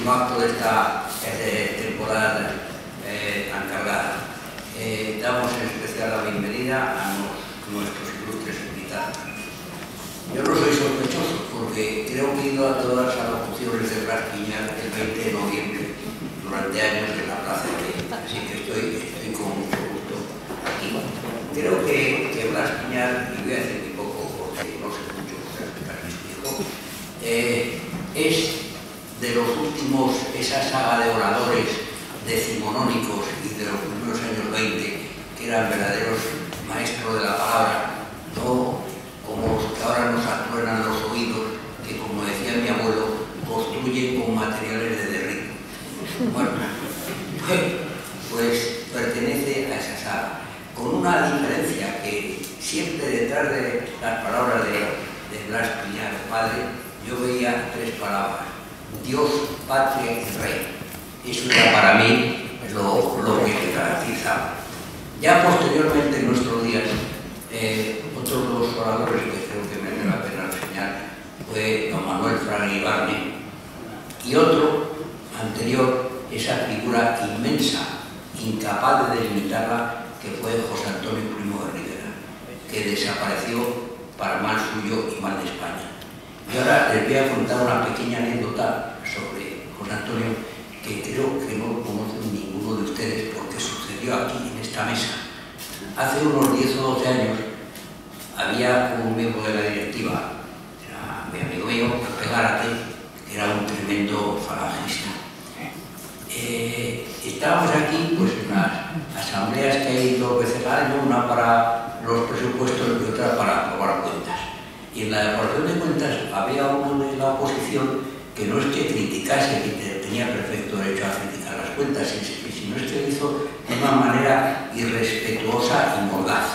último acto de esta temporada tan cargada. Damos en especial la bienvenida a nuestros ilustres invitados. Yo no soy sospechoso porque creo que he ido a todas las alocuciones de Blas Piñar el 20 de noviembre durante años en la Plaza de Bellas, así que estoy con mucho gusto aquí. Creo que Blas Piñar, y voy a decir muy poco porque no sé mucho respecto a mi hijo, es de los últimos, esa saga de oradores decimonónicos y de los primeros años 20, que eran verdaderos maestros de la palabra, no como los que ahora nos atruenan los oídos, que como decía mi abuelo, construyen con materiales de derribo. Bueno, pues pertenece a esa saga, con una diferencia que siempre detrás de las palabras de Blas Piñar, padre, yo veía tres palabras: Dios, patria y rey. Eso era para mí lo que me caracterizaba. Ya posteriormente en nuestros días, otros dos oradores que creo que merece la pena enseñar fue don Manuel Fraga Ibarne y otro anterior, esa figura inmensa, incapaz de delimitarla, que fue José Antonio Primo de Rivera, que desapareció para mal suyo y mal de España. Y ahora les voy a contar una pequeña anécdota sobre José Antonio, que creo que no lo conocen ninguno de ustedes porque sucedió aquí en esta mesa. Hace unos 10 o 12 años había un miembro de la directiva, era mi amigo mío, Pepe Gárate, que era un tremendo falangista. Estábamos aquí pues, en las asambleas que hay 2 veces al año, una para los presupuestos y otra para aprobar cuentas. Y en la elaboración de cuentas había uno de la oposición que no es que criticase, que tenía perfecto derecho a criticar las cuentas, sino es que lo hizo de una manera irrespetuosa y mordaz.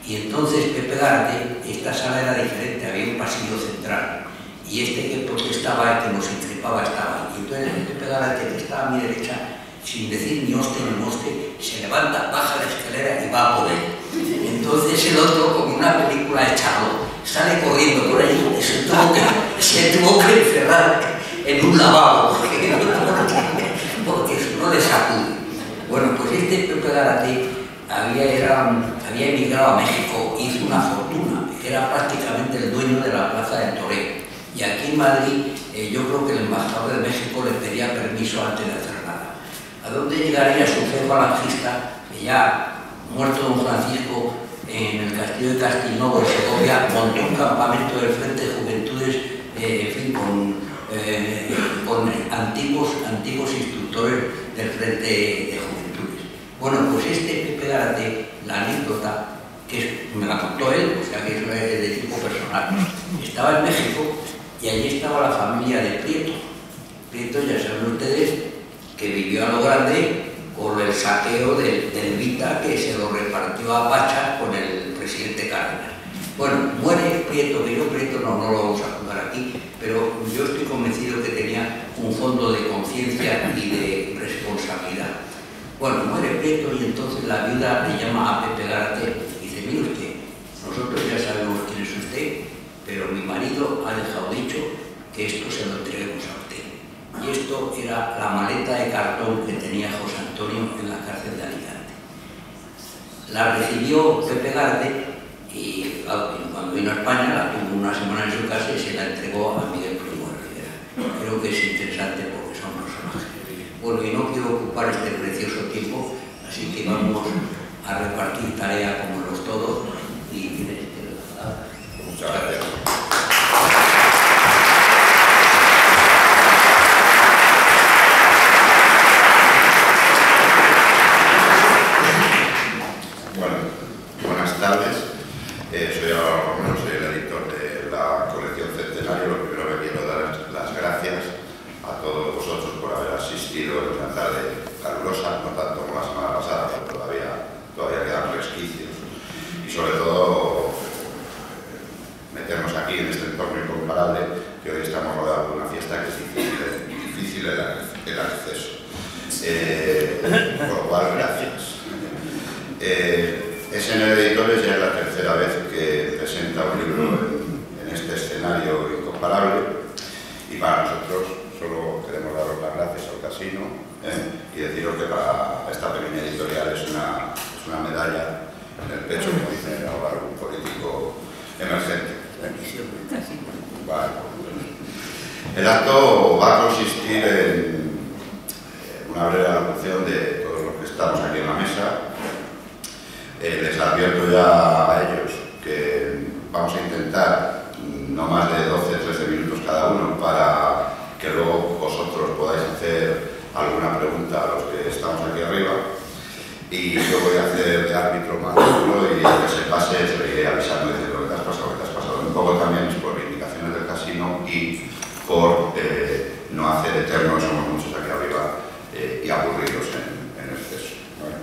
Y entonces Pepe Gárate, esta sala era diferente, había un pasillo central, y este que protestaba, que nos increpaba, estaba. Y entonces Pepe Gárate, que estaba a mi derecha, sin decir ni hoste ni moste, se levanta, baja la escalera y va a poder. Entonces el otro, como una película de Charlot, sale corriendo por ahí y se tuvo que encerrar en un lavabo, porque si no le sacude. Bueno, pues este Pepe Gárate había emigrado a México, hizo una fortuna, era prácticamente el dueño de la Plaza del Toreo. Y aquí en Madrid, yo creo que el embajador de México le pedía permiso antes de hacer nada. ¿A dónde llegaría su fe falangista, que ya muerto don Francisco, en el castillo de Castilnovo, en Segovia, montó un campamento del Frente de Juventudes, en fin, con antiguos instructores del Frente de Juventudes? Bueno, pues este Pepe Gárate, la anécdota, que me la contó él, o sea que eso es de tipo personal, estaba en México y allí estaba la familia de Prieto. Prieto, ya saben ustedes, que vivió a lo grande por el saqueo del Vita, que se lo repartió a Pacha con el presidente Cárdenas. Bueno, muere Prieto, que yo Prieto no lo vamos a jugar aquí, pero yo estoy convencido que tenía un fondo de conciencia y de responsabilidad. Bueno, muere Prieto y entonces la viuda le llama a Pepe Gárate y dice: mire usted, nosotros ya sabemos quién es usted, pero mi marido ha dejado dicho que esto se lo entreguemos a usted. Y esto era la maleta de cartón que tenía José Antonio en la cárcel de Alicante. La recibió Pepe Gárate y cuando vino a España la tuvo una semana en su casa y se la entregó a Miguel Primo de Rivera. Creo que es interesante porque son personajes. Bueno, y no quiero ocupar este precioso tiempo, así que vamos a repartir tarea como los todos y tienes la palabra. Muchas gracias. Soy el editor de la colección Centenario. Lo primero que quiero dar las gracias a todos vosotros por haber asistido en una tarde calurosa, no tanto como la semana pasada, pero todavía quedan resquicios. Y sobre todo meternos aquí en este entorno incomparable, que hoy estamos rodeados de una fiesta que es difícil el acceso. Por lo cual, gracias. SN Editores ya es la tercera vez que presenta un libro en este escenario incomparable, y para nosotros solo queremos daros las gracias una medalla en el pecho, como dice ahora un político emergente. Vale. El acto va a consistir en una breve alocución de todos los que estamos aquí en la mesa. Les advierto ya a ellos que vamos a intentar no más de 12-13 minutos cada uno para que luego vosotros podáis hacer alguna pregunta a los que estamos aquí arriba. Y yo voy a hacer de árbitro más duro y el que se pase se le iré avisando diciendo que te has pasado. Un poco también es por indicaciones del casino y por no hacer eternos, somos muchos aquí arriba, y aburridos en exceso. ¿Vale?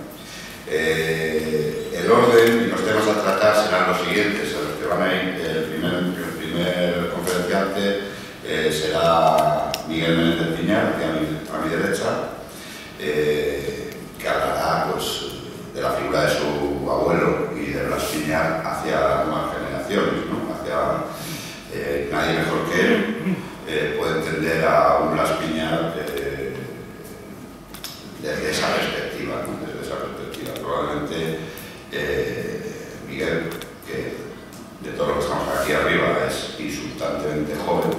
El orden y los temas a tratar serán los siguientes, a los que van a ir. El primer conferenciante será Miguel Menéndez Piñar, aquí a mi derecha, que hablará pues, de la figura de su abuelo y de Blas Piñar hacia las nuevas generaciones, ¿no? Nadie mejor que él puede entender a un Blas Piñar desde esa perspectiva, ¿no? Desde esa perspectiva. Probablemente Miguel, que de todos los que estamos aquí arriba es insultantemente joven,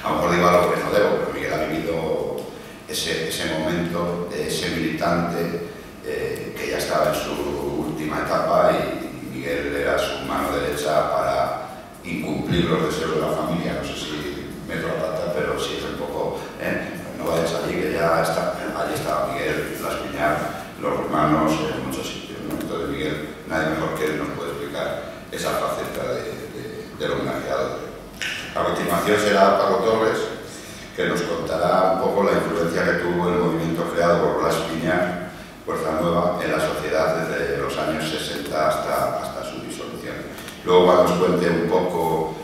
a lo mejor digo algo que no debo, pero Miguel ha vivido ese momento de ese militante que ya estaba en su última etapa y Miguel era su mano derecha para incumplir los deseos de la familia. No sé si meto la pata, pero sí es un poco, no vayas allí, que ya está, allí estaba Miguel, Blas Piñar, los hermanos, en muchos sitios, ¿no? Entonces Miguel, nadie mejor que él nos puede explicar esa faceta del homenajeado. A continuación será Paco Torres, que nos contará un poco la influencia que tuvo el movimiento creado por Blas Piñar, Fuerza Nueva, en la sociedad desde los años 60 hasta su disolución. Luego, cuando nos cuente un poco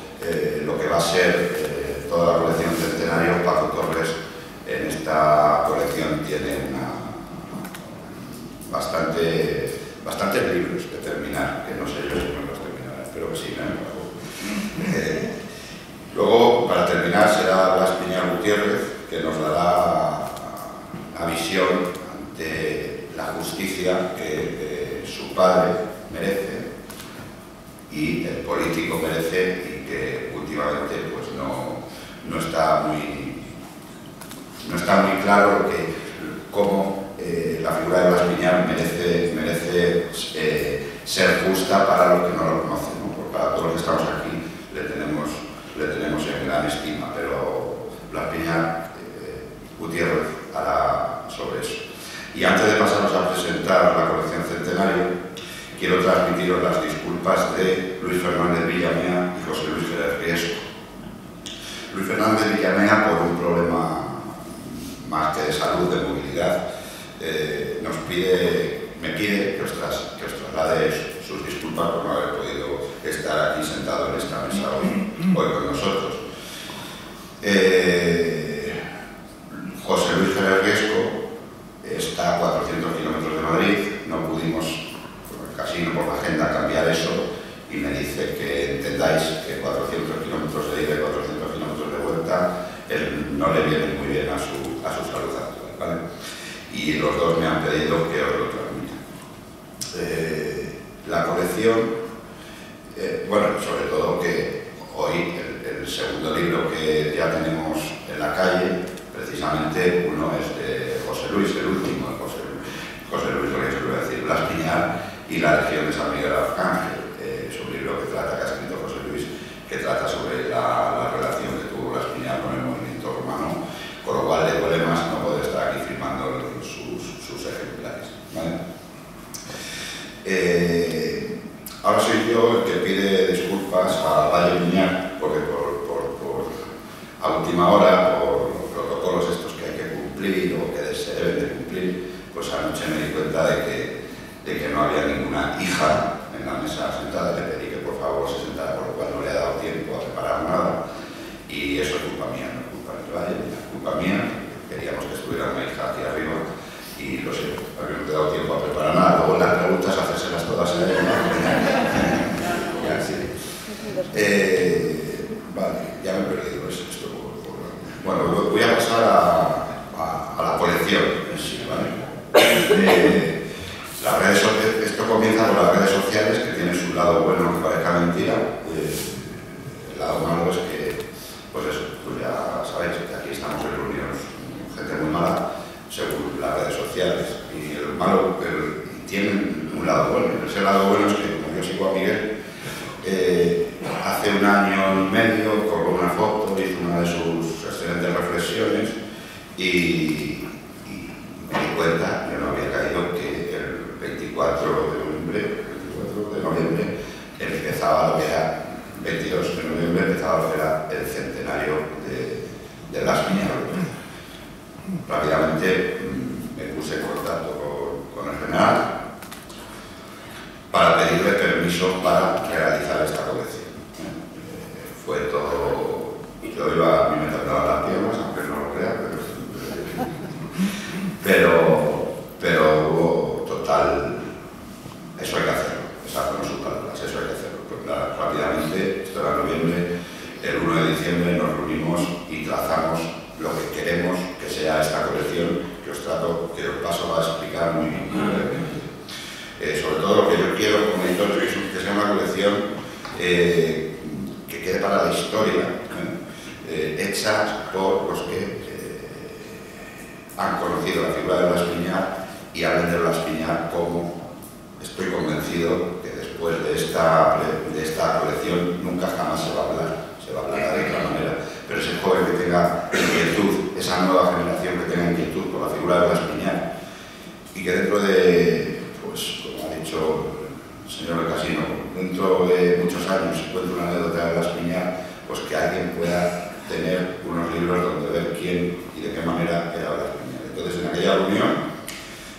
lo que va a ser toda la colección Centenario, Paco Torres en esta colección tiene bastantes libros que terminar, que no sé yo si no los terminaré, espero que sí, ¿no? Luego, para terminar, será Blas Piñar Gutiérrez, que nos dará la visión ante la justicia que su padre merece y el político merece y que últimamente pues, no está muy claro cómo la figura de Blas Piñar merece ser justa para los que no lo conocen, ¿no? Porque para todos los que estamos aquí le tenemos en gran estima, pero Blas Piñar Gutiérrez hará sobre eso. Y antes de pasaros a presentar la colección Centenario, quiero transmitiros las disculpas de Luis Fernández Villamea y José Luis Jerez Riesco. Luis Fernández Villamea, por un problema más que de salud, de movilidad, me pide que os traslade sus disculpas por no haber podido estar aquí sentado en esta mesa hoy con nosotros. José Luis Jerez Riesco está a 400 kilómetros de Madrid, no pudimos, por el casino, por la agenda, cambiar eso y me dice que entendáis que 400 kilómetros de ida y 400 kilómetros de vuelta no le viene muy bien a su salud actual, ¿vale? Y los dos me han pedido que os lo transmita. La colección, sobre todo que hoy el segundo libro que ya tenemos en la calle, precisamente uno es de José Luis, el último de José Luis Riesco, voy a decir, Blas Piñar y la Legión de San Miguel Arcángel. Es un libro que ha escrito José Luis, que trata sobre la relación que tuvo Blas Piñar con el movimiento romano, con lo cual le duele más no poder estar aquí firmando sus ejemplares, ¿vale? Ahora soy yo el que pide disculpas a Valle Piñar, porque a última hora, por los protocolos estos que hay que cumplir o que se deben de cumplir, pues anoche me di cuenta de que no había ninguna hija en la mesa sentada. Le pedí que por favor se sentara, por lo cual no le ha dado tiempo a preparar nada, y eso es culpa mía, no es culpa de Valle, es culpa mía. Queríamos que estuviera una hija aquí arriba y lo sé, porque no te he dado tiempo a preparar nada. Luego las preguntas, hacérselas todas a ella, ¿no? Ya, sí. Vale, ya me he perdido esto. Bueno, voy a pasar a la colección en sí, ¿vale? Esto comienza con las redes sociales, que tienen su lado bueno, que parezca mentira. El lado malo es que, pues eso, pues ya sabéis que aquí estamos reunidos gente muy mala según las redes sociales. Y el malo tiene un lado bueno. Ese lado bueno es que, como yo sigo a Miguel, hace 1 año y medio colgó una foto, hizo una de sus excelentes reflexiones y me di cuenta, yo no había caído, que el 24 de noviembre empezaba lo que era, 22 de noviembre empezaba lo que era el centenario de Blas Piñar. Rápidamente me puse en contacto con el general para pedirle permiso para realizar esta colección. Fue todo, yo iba, a mí me temblaban las piernas, aunque no lo crea, pero hubo total, eso hay que hacerlo, esas fueron sus palabras, eso hay que hacerlo. Pues rápidamente, esto era en noviembre, el 1 de diciembre nos reunimos y trazamos lo que queremos que sea esta colección, que os paso a explicar muy brevemente. Sobre todo lo que yo quiero como editor, que sea una colección que quede para la historia, hecha por los que han conocido la figura de Blas Piñar y hablan de Blas Piñar como, estoy convencido que después de esta colección nunca jamás se va a hablar de otra manera, pero ese joven que tenga inquietud, esa nueva generación que tenga inquietud por la figura de Blas Piñar y que dentro de, pues como ha dicho el señor del Casino, dentro de muchos años encuentre una anécdota de Blas Piñar, pues que alguien pueda tener unos libros donde ver quién y de qué manera era Blas Piñar. Entonces, en aquella reunión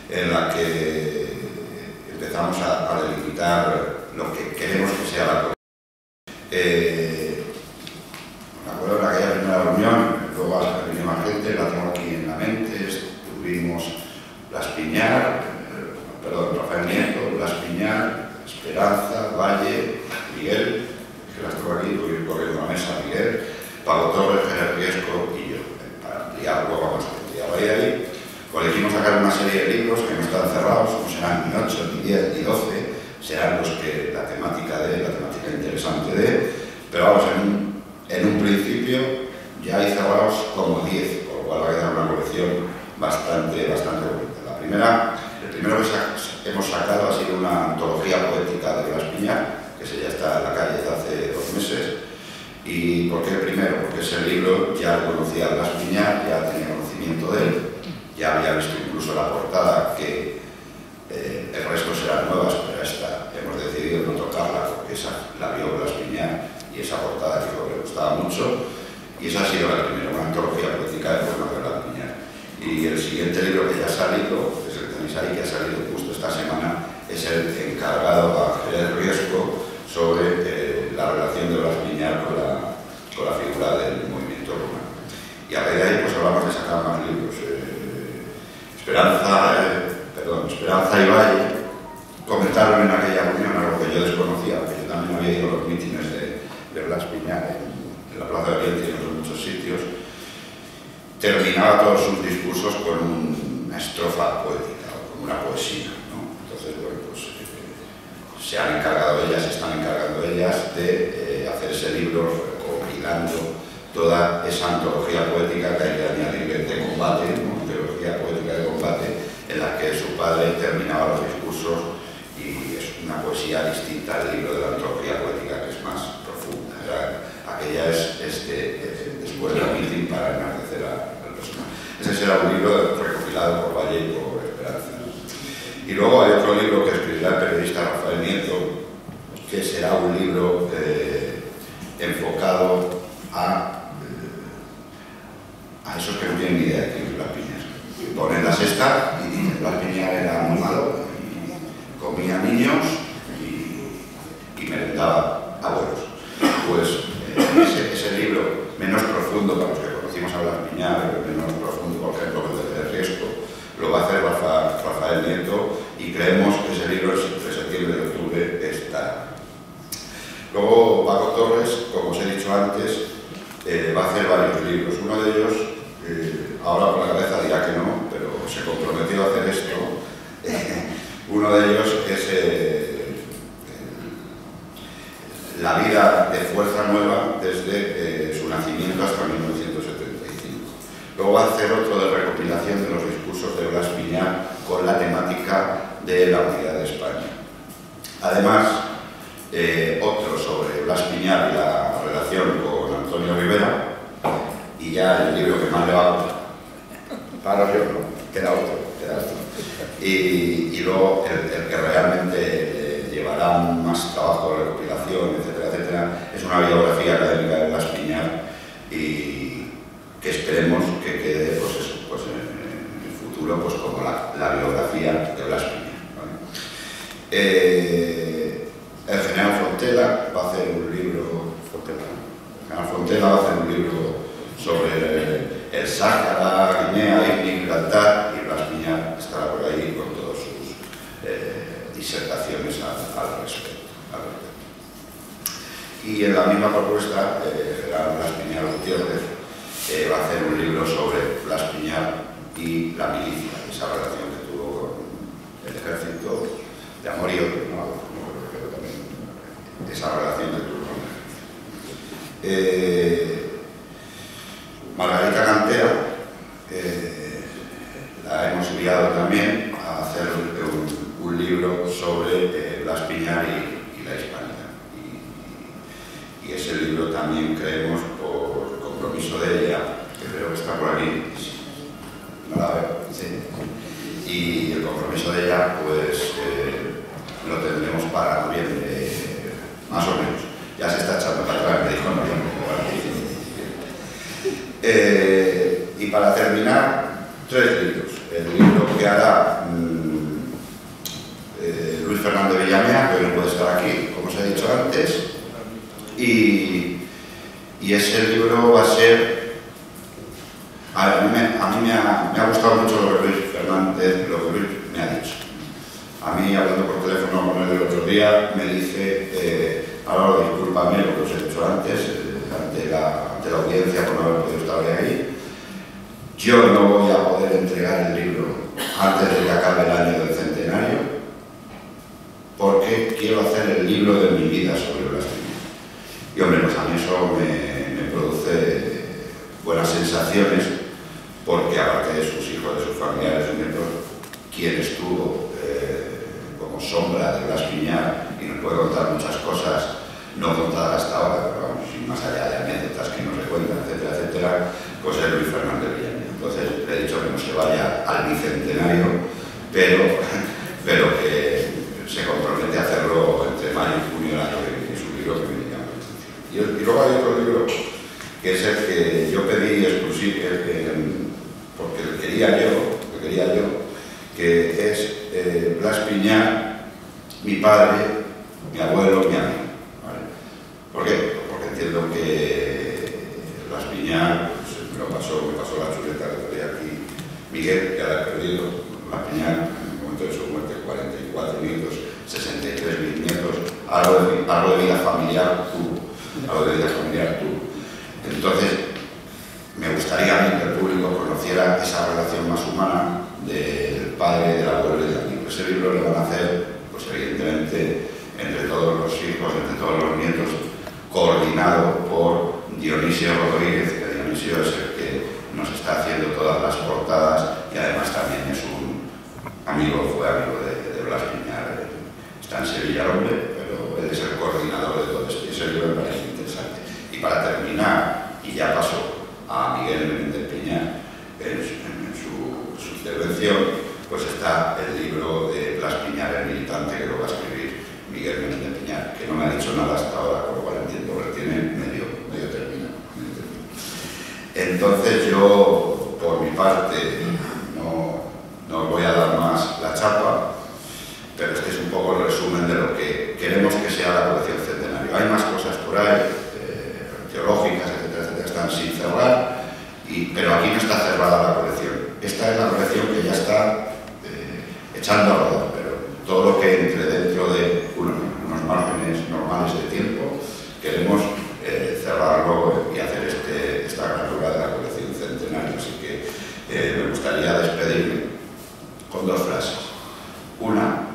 en la que empezamos a delimitar lo que queremos que sea la colección, me acuerdo en aquella primera reunión, luego vino más gente, la tengo aquí en la mente, estuvimos Blas Piñar, Rafael Nieto, Blas Piñar, Esperanza, Valle, Miguel, que las tengo aquí, voy corriendo a la mesa, Miguel, Paco Torres, Gerard Riesco y yo, para ampliar luego a más gente. Y ahí elegimos sacar una serie de libros que no están cerrados, no serán ni 8, ni 10, ni 12, serán los que la temática interesante de, pero vamos, en un principio ya hay cerrados como 10, por lo cual va a quedar una colección bastante bonita. El primero que hemos sacado ha sido una antología poética de Blas Piñar, que ya está en la calle desde hace 2 meses. ¿Y por qué el primero? Porque ese libro ya conocía a Blas Piñar, ya tenía conocimiento de él, ya había visto incluso la portada, que el resto serán nuevas, pero esta hemos decidido no tocarla porque esa la vio Blas Piñar y esa portada dijo que le gustaba mucho, y esa ha sido la primera, una antología poética de poemas de Blas Piñar. Y el siguiente libro que ya ha salido, que es el que tenéis ahí, que ha salido justo esta semana, es el encargado a Gerard Riesco sobre la relación de Blas Piñar con la figura del movimiento romano. Y a raíz de ahí pues hablamos de sacar más libros. Esperanza y Valle comentaron en aquella reunión algo que yo desconocía, porque yo también había ido a los mítines de Blas Piñar en la Plaza de Oriente y en otros muchos sitios. Terminaba todos sus discursos con una estrofa poética o con una poesía, ¿no? Entonces, bueno, pues se están encargando ellas de hacer ese libro recopilando toda esa antología poética que hay que añadirle de combate, ¿no? Antología poética de combate, en la que su padre terminaba los discursos, y es una poesía distinta al libro de la antología poética, que es más profunda. Aquella es después del meeting para enaltecer al personaje. Ese será un libro recopilado por Valle y por Esperanza. Y luego hay otro libro que escribirá el periodista Rafael Nieto, que será un libro enfocado a esos que no tienen ni idea de quién es Blas Piñar. Ponen la sexta y dicen: Blas Piñar era muy malo, comía niños y merendaba abuelos. Pues ese libro, menos profundo para los que conocimos a Blas Piñar, menos profundo, por ejemplo, que el Riesco, lo va a hacer Rafael Nieto, y creemos que ese libro de septiembre y octubre estará. Luego Paco Torres, como os he dicho antes, va a hacer varios libros. Uno de ellos, ahora por la cabeza dirá que no, pero se comprometió a hacer esto Uno de ellos es la vida de Fuerza Nueva desde su nacimiento hasta 1975. Luego va a hacer otro de recopilación de los discursos de Blas Piñar con la temática de la unidad de España. Además, otro sobre Blas Piñar y la relación con Antonio Rivera, y ya el libro que más le va a gustar. Paro yo, no, queda otro. Y luego el que realmente llevará más trabajo de recopilación, etcétera, etcétera, es una biografía académica de Blas Piñar, y que esperemos que quede pues eso, pues en el futuro pues como la biografía de Blas Piñar, ¿vale? El general Fontela va a hacer un libro, sobre el Sáhara, Guinea, Gibraltar, y Blas Piñar estará por ahí con todas sus disertaciones al respecto. Y en la misma propuesta, el general Blas Piñar Gutiérrez va a hacer un libro sobre Blas Piñar y la milicia, esa relación que tuvo con el ejército de amor y odio, pero también esa relación que tuvo con el ejército. Margarita Cantera la hemos enviado también a hacer un libro sobre Blas Piñar y la Hispanidad. Y ese libro también creemos, por compromiso de ella, que creo que está por aquí, no la veo, sí. Y el compromiso de ella, pues lo tendremos para noviembre, más o menos. Ya se está echando para atrás, me dijo noviembre. Y para terminar, 3 libros. El libro que hará Luis Fernández Villamea, que hoy no puede estar aquí, como os he dicho antes, y ese libro va a ser... A mí me ha gustado mucho lo que Luis Fernández, lo que Luis me ha dicho. A mí, hablando por teléfono con él el otro día, me dice, ahora discúlpame lo que os he dicho antes, ante la audiencia por no haber podido estar ahí, yo no voy a poder entregar el libro antes de que acabe el año del centenario, porque quiero hacer el libro de mi vida sobre Blas Piñar. Y hombre, pues a mí eso me produce buenas sensaciones, porque aparte de sus hijos, de sus familiares, de nietos, quien estuvo como sombra de Blas Piñar y nos puede contar muchas cosas no contadas hasta ahora, pero vamos, más allá de anécdotas que no se cuentan, etcétera, etcétera, pues es Luis Fernández Villamea. Entonces le he dicho que no se vaya al bicentenario, pero que se compromete a hacerlo entre mayo y junio del año que viene. Es un libro que me llama la atención. Y luego hay otro libro que es el que yo pedí exclusivo, porque lo quería yo, que es Blas Piñar, mi padre, mi abuelo, mi amigo. ¿Vale? ¿Por qué? Porque entiendo que Blas Piñar pues, me pasó la chuleta que tenía aquí Miguel, que la he perdido. Blas Piñar, en el momento de su muerte, 44 nietos, 63 bisnietos, algo de vida familiar tuvo. Entonces, me gustaría a mí que el público conociera esa relación más humana del padre, del abuelo y del amigo. Ese libro lo van a hacer, pues evidentemente, entre todos los hijos, entre todos los nietos, coordinado por Dionisio Rodríguez, que Dionisio es el que nos está haciendo todas las portadas y además también es un amigo, fue amigo de Blas Piñar. Está en Sevilla el hombre, pero él es el coordinador de todo esto y ese libro me parece interesante. Y para terminar, y ya paso a Miguel Menéndez Piñar en su intervención, pues está el libro de Blas Piñar, el militante, que lo va a escribir Miguel Menéndez Piñar, que no me ha dicho nada hasta ahora, con lo cual entiendo que lo tiene medio terminado. Entonces yo, por mi parte, no voy a dar más la chapa, pero este es un poco el resumen de lo que queremos que sea la colección centenario. Hay más cosas por ahí, teológicas, etcétera, etcétera, están sin cerrar, pero aquí no está cerrada la colección. Esta es la colección que ya está echando a rodar, pero todo lo que entre dentro de unos márgenes normales de tiempo, queremos cerrarlo y hacer esta granura de la colección centenario. Así que me gustaría despedirme con 2 frases. Una,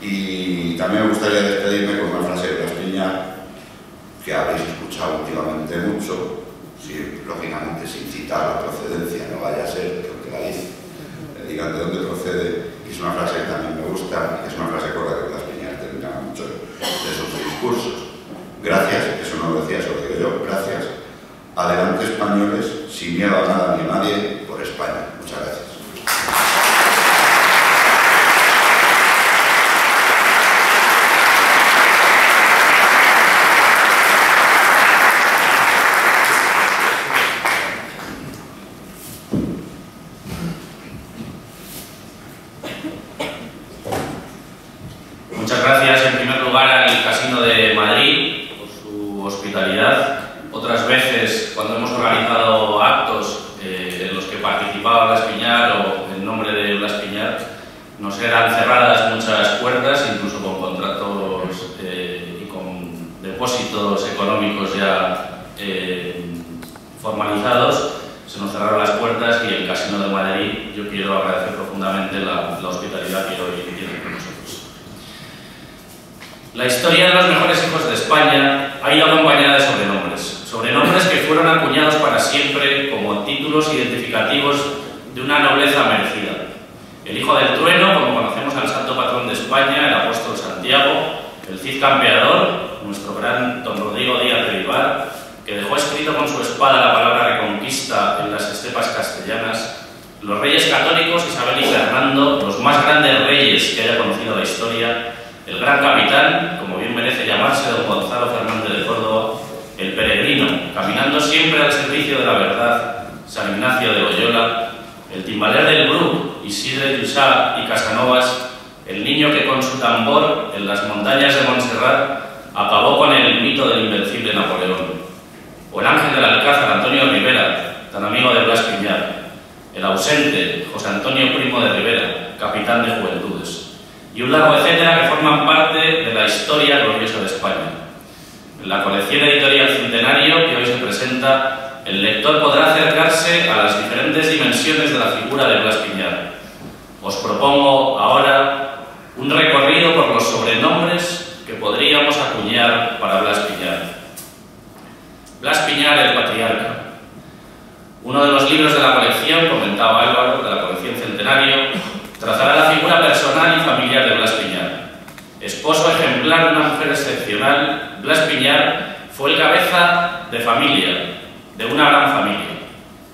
Y también me gustaría despedirme con una frase de Blas Piñar, que habréis escuchado últimamente mucho, lógicamente sin citar la procedencia, no vaya a ser que el que la dice le digan de dónde procede, y es una frase que también me gusta, y es una frase con la que Blas Piñar termina muchos de sus discursos. Gracias, eso no lo decía, eso lo digo yo, gracias. Adelante españoles, sin miedo a nada ni a nadie, por España. Muchas gracias. Muchas gracias en primer lugar al Casino de Madrid por su hospitalidad. Otras veces, cuando hemos organizado actos en los que participaba Blas Piñar o en nombre de Blas Piñar, nos eran cerradas muchas puertas, incluso con contratos y con depósitos económicos ya formalizados. Se nos cerraron las puertas y el Casino de Madrid, yo quiero agradecer profundamente la hospitalidad que hoy tienen con nosotros. La historia de los mejores hijos de España ha ido acompañada de sobrenombres que fueron acuñados para siempre como títulos identificativos de una nobleza merecida. El hijo del trueno, como conocemos al santo patrón de España, el apóstol Santiago; el Cid campeador, nuestro gran don Rodrigo Díaz de Vivar, que dejó escrito con su espada la palabra reconquista en las estepas castellanas; los reyes católicos Isabel y Fernando, los más grandes reyes que haya conocido la historia; el gran capitán, como bien merece llamarse, don Gonzalo Fernández de Córdoba; el peregrino, caminando siempre al servicio de la verdad, San Ignacio de Loyola; el timbaler del Bruc, Isidre Jussá y Casanovas; el niño que con su tambor en las montañas de Montserrat acabó con el mito del invencible Napoleón; o el ángel del Alcázar, Antonio Rivera, tan amigo de Blas Piñar; el ausente, José Antonio Primo de Rivera, capitán de Juventudes; y un largo etcétera que forman parte de la historia gloriosa de España. En la colección editorial Centenario que hoy se presenta, el lector podrá acercarse a las diferentes dimensiones de la figura de Blas Piñar. Os propongo ahora un recorrido por los sobrenombres que podríamos acuñar para Blas Piñar. Blas Piñar, el patriarca. Uno de los libros de la colección, comentaba Álvaro, de la colección Centenario, trazará la figura personal y familiar de Blas Piñar. Esposo ejemplar de una mujer excepcional, Blas Piñar fue el cabeza de familia, de una gran familia.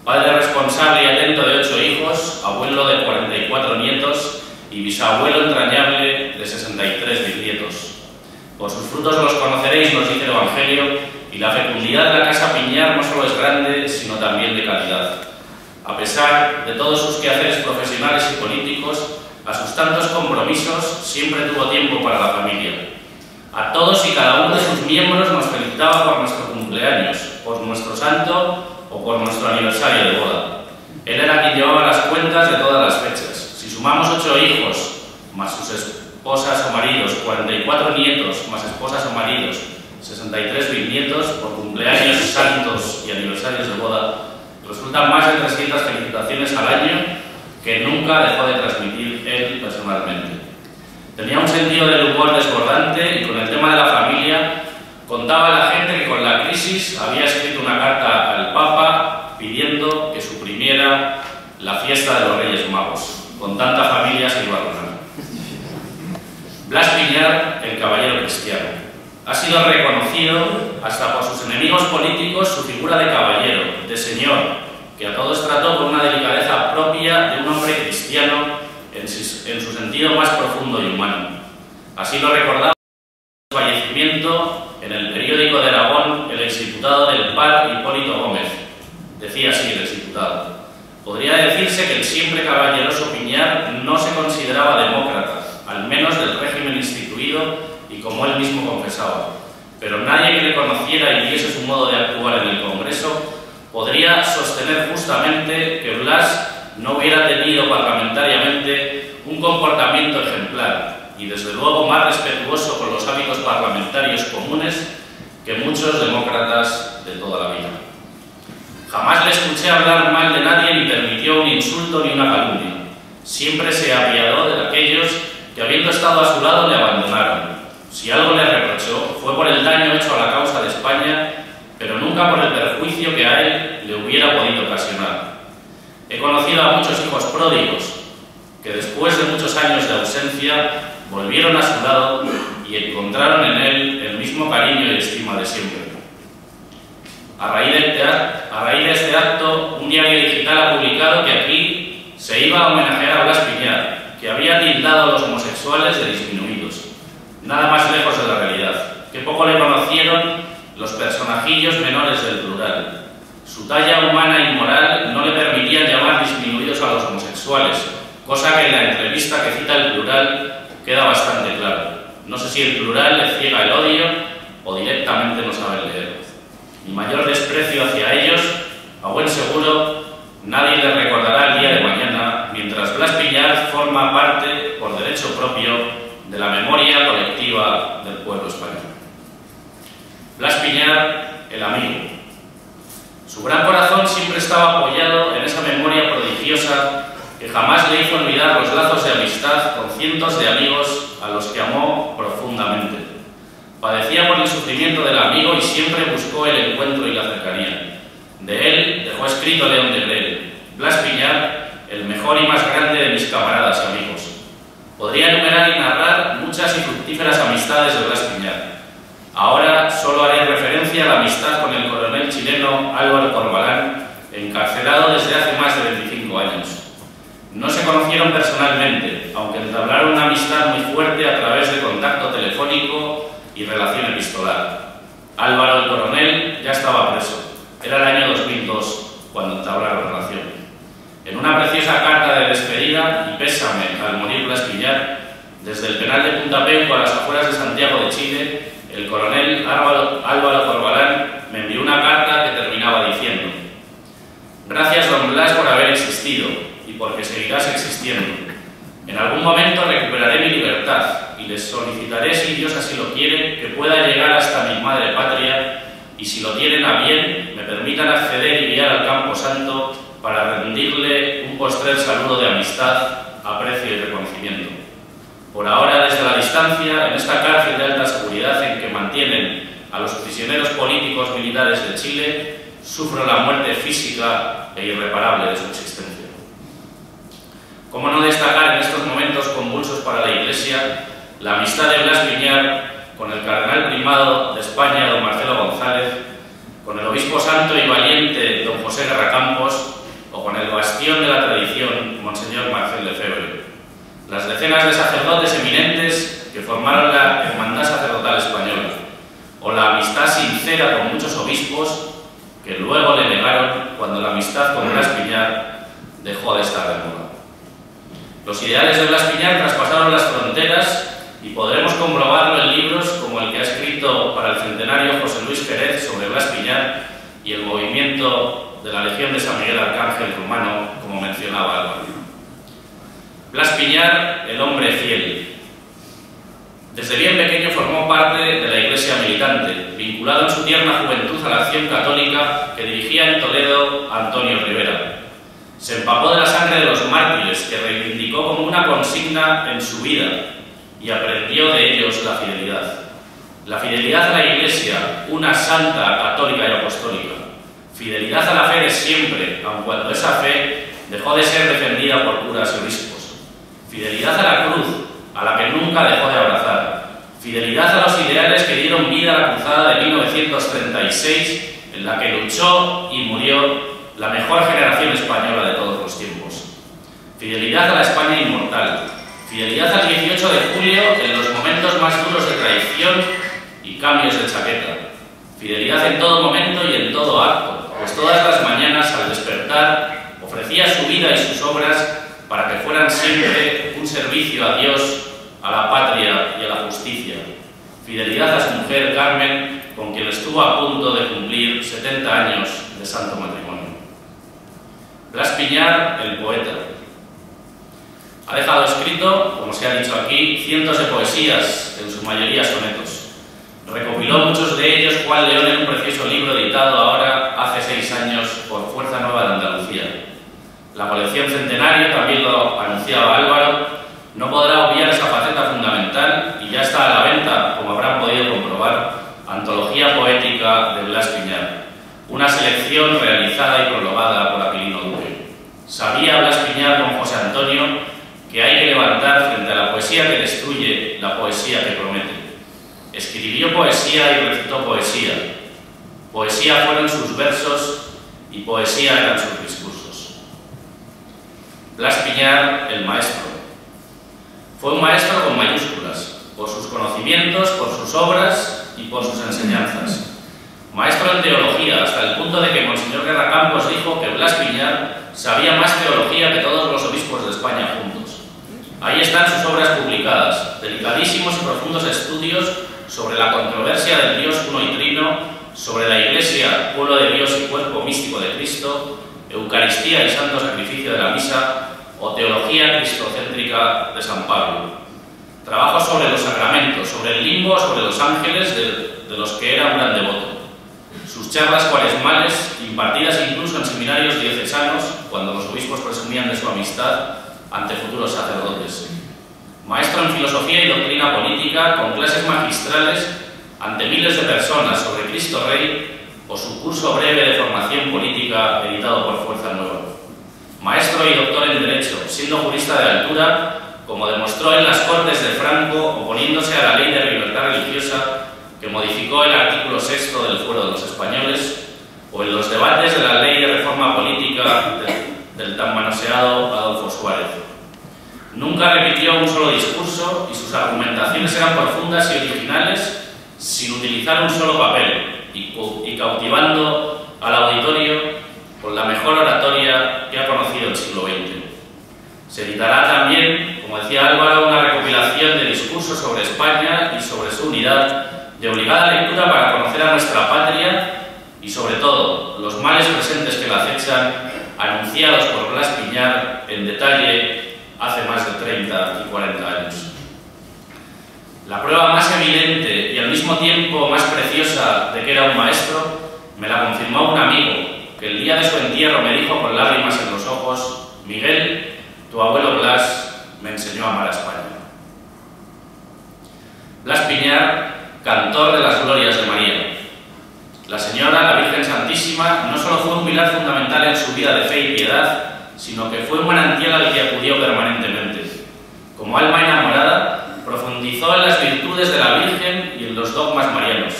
Padre responsable y atento de 8 hijos, abuelo de 44 nietos y bisabuelo entrañable de 63 bisnietos. Por sus frutos los conoceréis, nos dice el Evangelio, y la fecundidad de la casa Piñar no solo es grande, sino también de calidad. A pesar de todos sus quehaceres profesionales y políticos, a sus tantos compromisos, siempre tuvo tiempo para la familia. A todos y cada uno de sus miembros nos felicitaba por nuestro cumpleaños, por nuestro santo o por nuestro aniversario de boda. Él era quien llevaba las cuentas de todas las fechas. Si sumamos 8 hijos, más sus esposas o maridos, 44 nietos, más esposas o maridos, 63 bisnietos, por cumpleaños, santos y aniversarios de boda, resultan más de 300 felicitaciones al año que nunca dejó de transmitir él personalmente. Tenía un sentido del humor desbordante y con el tema de la familia contaba a la gente que con la crisis había escrito una carta al Papa pidiendo que suprimiera la fiesta de los Reyes Magos. Con tanta familia se iba a arruinar. Blas Piñar, el caballero cristiano. Ha sido reconocido hasta por sus enemigos políticos su figura de caballero, de señor, que a todos trató con una delicadeza propia de un hombre cristiano en su sentido más profundo y humano. Así lo recordaba en su fallecimiento en el periódico de Aragón el exdiputado del PAR, Hipólito Gómez. Decía así el exdiputado: podría decirse que el siempre caballeroso Piñar no se consideraba demócrata, al menos del régimen instituido y como él mismo confesaba, pero nadie que le conociera y viese su modo de actuar en el Congreso podría sostener justamente que Blas no hubiera tenido parlamentariamente un comportamiento ejemplar y desde luego más respetuoso con los hábitos parlamentarios comunes que muchos demócratas de toda la vida. Jamás le escuché hablar mal de nadie ni permitió un insulto ni una calumnia. Siempre se apiadó de aquellos que habiendo estado a su lado le abandonaron. Si algo le reprochó, fue por el daño hecho a la causa de España, pero nunca por el perjuicio que a él le hubiera podido ocasionar. He conocido a muchos hijos pródigos que después de muchos años de ausencia volvieron a su lado y encontraron en él el mismo cariño y estima de siempre. A raíz de este acto, un diario digital ha publicado que aquí se iba a homenajear a Blas Piñar, que había tildado a los homosexuales de disminuidos. Nada más lejos de la realidad, que poco le conocieron los personajillos menores del plural. Su talla humana y moral no le permitían llamar disminuidos a los homosexuales, cosa que en la entrevista que cita el plural queda bastante claro. No sé si el plural le ciega el odio o directamente no sabe leer. Mi mayor desprecio hacia ellos, a buen seguro, nadie les recordará el día de mañana, mientras Blas Piñar forma parte, por derecho propio, de la memoria colectiva del pueblo español. Blas Piñar, el amigo. Su gran corazón siempre estaba apoyado en esa memoria prodigiosa que jamás le hizo olvidar los lazos de amistad con cientos de amigos a los que amó profundamente. Padecía por el sufrimiento del amigo y siempre buscó el encuentro y la cercanía. De él dejó escrito León de Grel: Blas Piñar, el mejor y más grande de mis camaradas y amigos. Podría enumerar y narrar muchas y fructíferas amistades de Blas Piñar. Ahora solo haré referencia a la amistad con el coronel chileno Álvaro Corbalán, encarcelado desde hace más de 25 años. No se conocieron personalmente, aunque entablaron una amistad muy fuerte a través de contacto telefónico y relación epistolar. Álvaro el coronel ya estaba preso. Era el año 2002 cuando entablaron relación. En una preciosa carta de despedida y pésame al morir Blas Piñar, desde el penal de Punta Peuco a las afueras de Santiago de Chile, el coronel Álvaro Corbalán me envió una carta que terminaba diciendo: gracias, don Blas, por haber existido y porque seguirás existiendo. En algún momento recuperaré mi libertad y les solicitaré, si Dios así lo quiere, que pueda llegar hasta mi madre patria y, si lo tienen a bien, me permitan acceder y guiar al Campo Santo para rendirle un postrer saludo de amistad, aprecio y reconocimiento. Por ahora, desde la distancia, en esta cárcel de alta seguridad en que mantienen a los prisioneros políticos militares de Chile, sufro la muerte física e irreparable de su existencia. ¿Cómo no destacar en estos momentos convulsos para la Iglesia la amistad de Blas Piñar con el cardenal primado de España, don Marcelo González, con el obispo santo y valiente don José Guerra Campos, o con el bastión de la tradición, Monseñor Marcel Lefebvre? Las decenas de sacerdotes eminentes que formaron la Hermandad Sacerdotal Española, o la amistad sincera con muchos obispos que luego le negaron cuando la amistad con Blas Piñar dejó de estar de moda. Los ideales de Blas Piñar traspasaron las fronteras y podremos comprobarlo en libros como el que ha escrito para el centenario José Luis Jerez sobre Blas Piñar y el movimiento de la Legión de San Miguel Arcángel rumano, como mencionaba Álvaro. Blas Piñar, el hombre fiel. Desde bien pequeño formó parte de la Iglesia militante, vinculado en su tierna juventud a la acción católica que dirigía en Toledo Antonio Rivera. Se empapó de la sangre de los mártires, que reivindicó como una consigna en su vida, y aprendió de ellos la fidelidad. La fidelidad a la Iglesia, una santa, católica y apostólica. Fidelidad a la fe de siempre, aun cuando esa fe dejó de ser defendida por curas y obispos. Fidelidad a la cruz, a la que nunca dejó de abrazar. Fidelidad a los ideales que dieron vida a la cruzada de 1936, en la que luchó y murió la mejor generación española de todos los tiempos. Fidelidad a la España inmortal. Fidelidad al 18 de julio en los momentos más duros de traición y cambios de chaqueta. Fidelidad en todo momento y en todo acto, pues todas las mañanas al despertar ofrecía su vida y sus obras para que fueran siempre un servicio a Dios, a la patria y a la justicia. Fidelidad a su mujer Carmen, con quien estuvo a punto de cumplir 70 años de santo matrimonio. Blas Piñar, el poeta. Ha dejado escrito, como se ha dicho aquí, cientos de poesías, en su mayoría sonetos. Recopiló muchos de ellos Juan León en un precioso libro editado ahora hace 6 años por Fuerza Nueva de Andalucía. La colección Centenario, también lo anunciaba Álvaro, no podrá obviar esa faceta fundamental y ya está a la venta, como habrán podido comprobar, Antología Poética de Blas Piñar, una selección realizada y prologada por Aquilino Duque. Sabía Blas Piñar con José Antonio que hay que levantar frente a la poesía que destruye la poesía que promete. Escribió poesía y recitó poesía. Poesía fueron sus versos y poesía eran sus discursos. Blas Piñar, el maestro. Fue un maestro con mayúsculas, por sus conocimientos, por sus obras y por sus enseñanzas. Maestro en teología, hasta el punto de que Monseñor Guerra Campos dijo que Blas Piñar sabía más teología que todos los obispos de España juntos. Ahí están sus obras publicadas, delicadísimos y profundos estudios sobre la controversia del Dios uno y trino, sobre la Iglesia, pueblo de Dios y cuerpo místico de Cristo, Eucaristía y santo sacrificio de la misa, o teología cristocéntrica de San Pablo. Trabajos sobre los sacramentos, sobre el limbo, sobre los ángeles de los que era un gran devoto. Sus charlas cuaresmales, impartidas incluso en seminarios diocesanos, cuando los obispos presumían de su amistad ante futuros sacerdotes. Maestro en filosofía y doctrina política, con clases magistrales ante miles de personas sobre Cristo Rey, o su curso breve de formación política editado por Fuerza Nueva. Maestro y doctor en Derecho, siendo jurista de altura, como demostró en las Cortes de Franco, oponiéndose a la Ley de Libertad Religiosa que modificó el artículo 6 del Fuero de los Españoles, o en los debates de la Ley de Reforma Política del tan manoseado Adolfo Suárez. Nunca repitió un solo discurso y sus argumentaciones eran profundas y originales sin utilizar un solo papel y cautivando al auditorio con la mejor oratoria que ha conocido el siglo XX. Se editará también, como decía Álvaro, una recopilación de discursos sobre España y sobre su unidad, de obligada lectura para conocer a nuestra patria y, sobre todo, los males presentes que la acechan, anunciados por Blas Piñar en detalle hace más de 30 y 40 años. La prueba más evidente y al mismo tiempo más preciosa de que era un maestro me la confirmó un amigo que el día de su entierro me dijo con lágrimas en los ojos: Miguel, tu abuelo Blas me enseñó a amar a España. Blas Piñar, cantor de las glorias de María. La Señora, la Virgen Santísima, no solo fue un pilar fundamental en su vida de fe y piedad, sino que fue un manantial al que acudió permanentemente. Como alma enamorada, profundizó en las virtudes de la Virgen y en los dogmas marianos.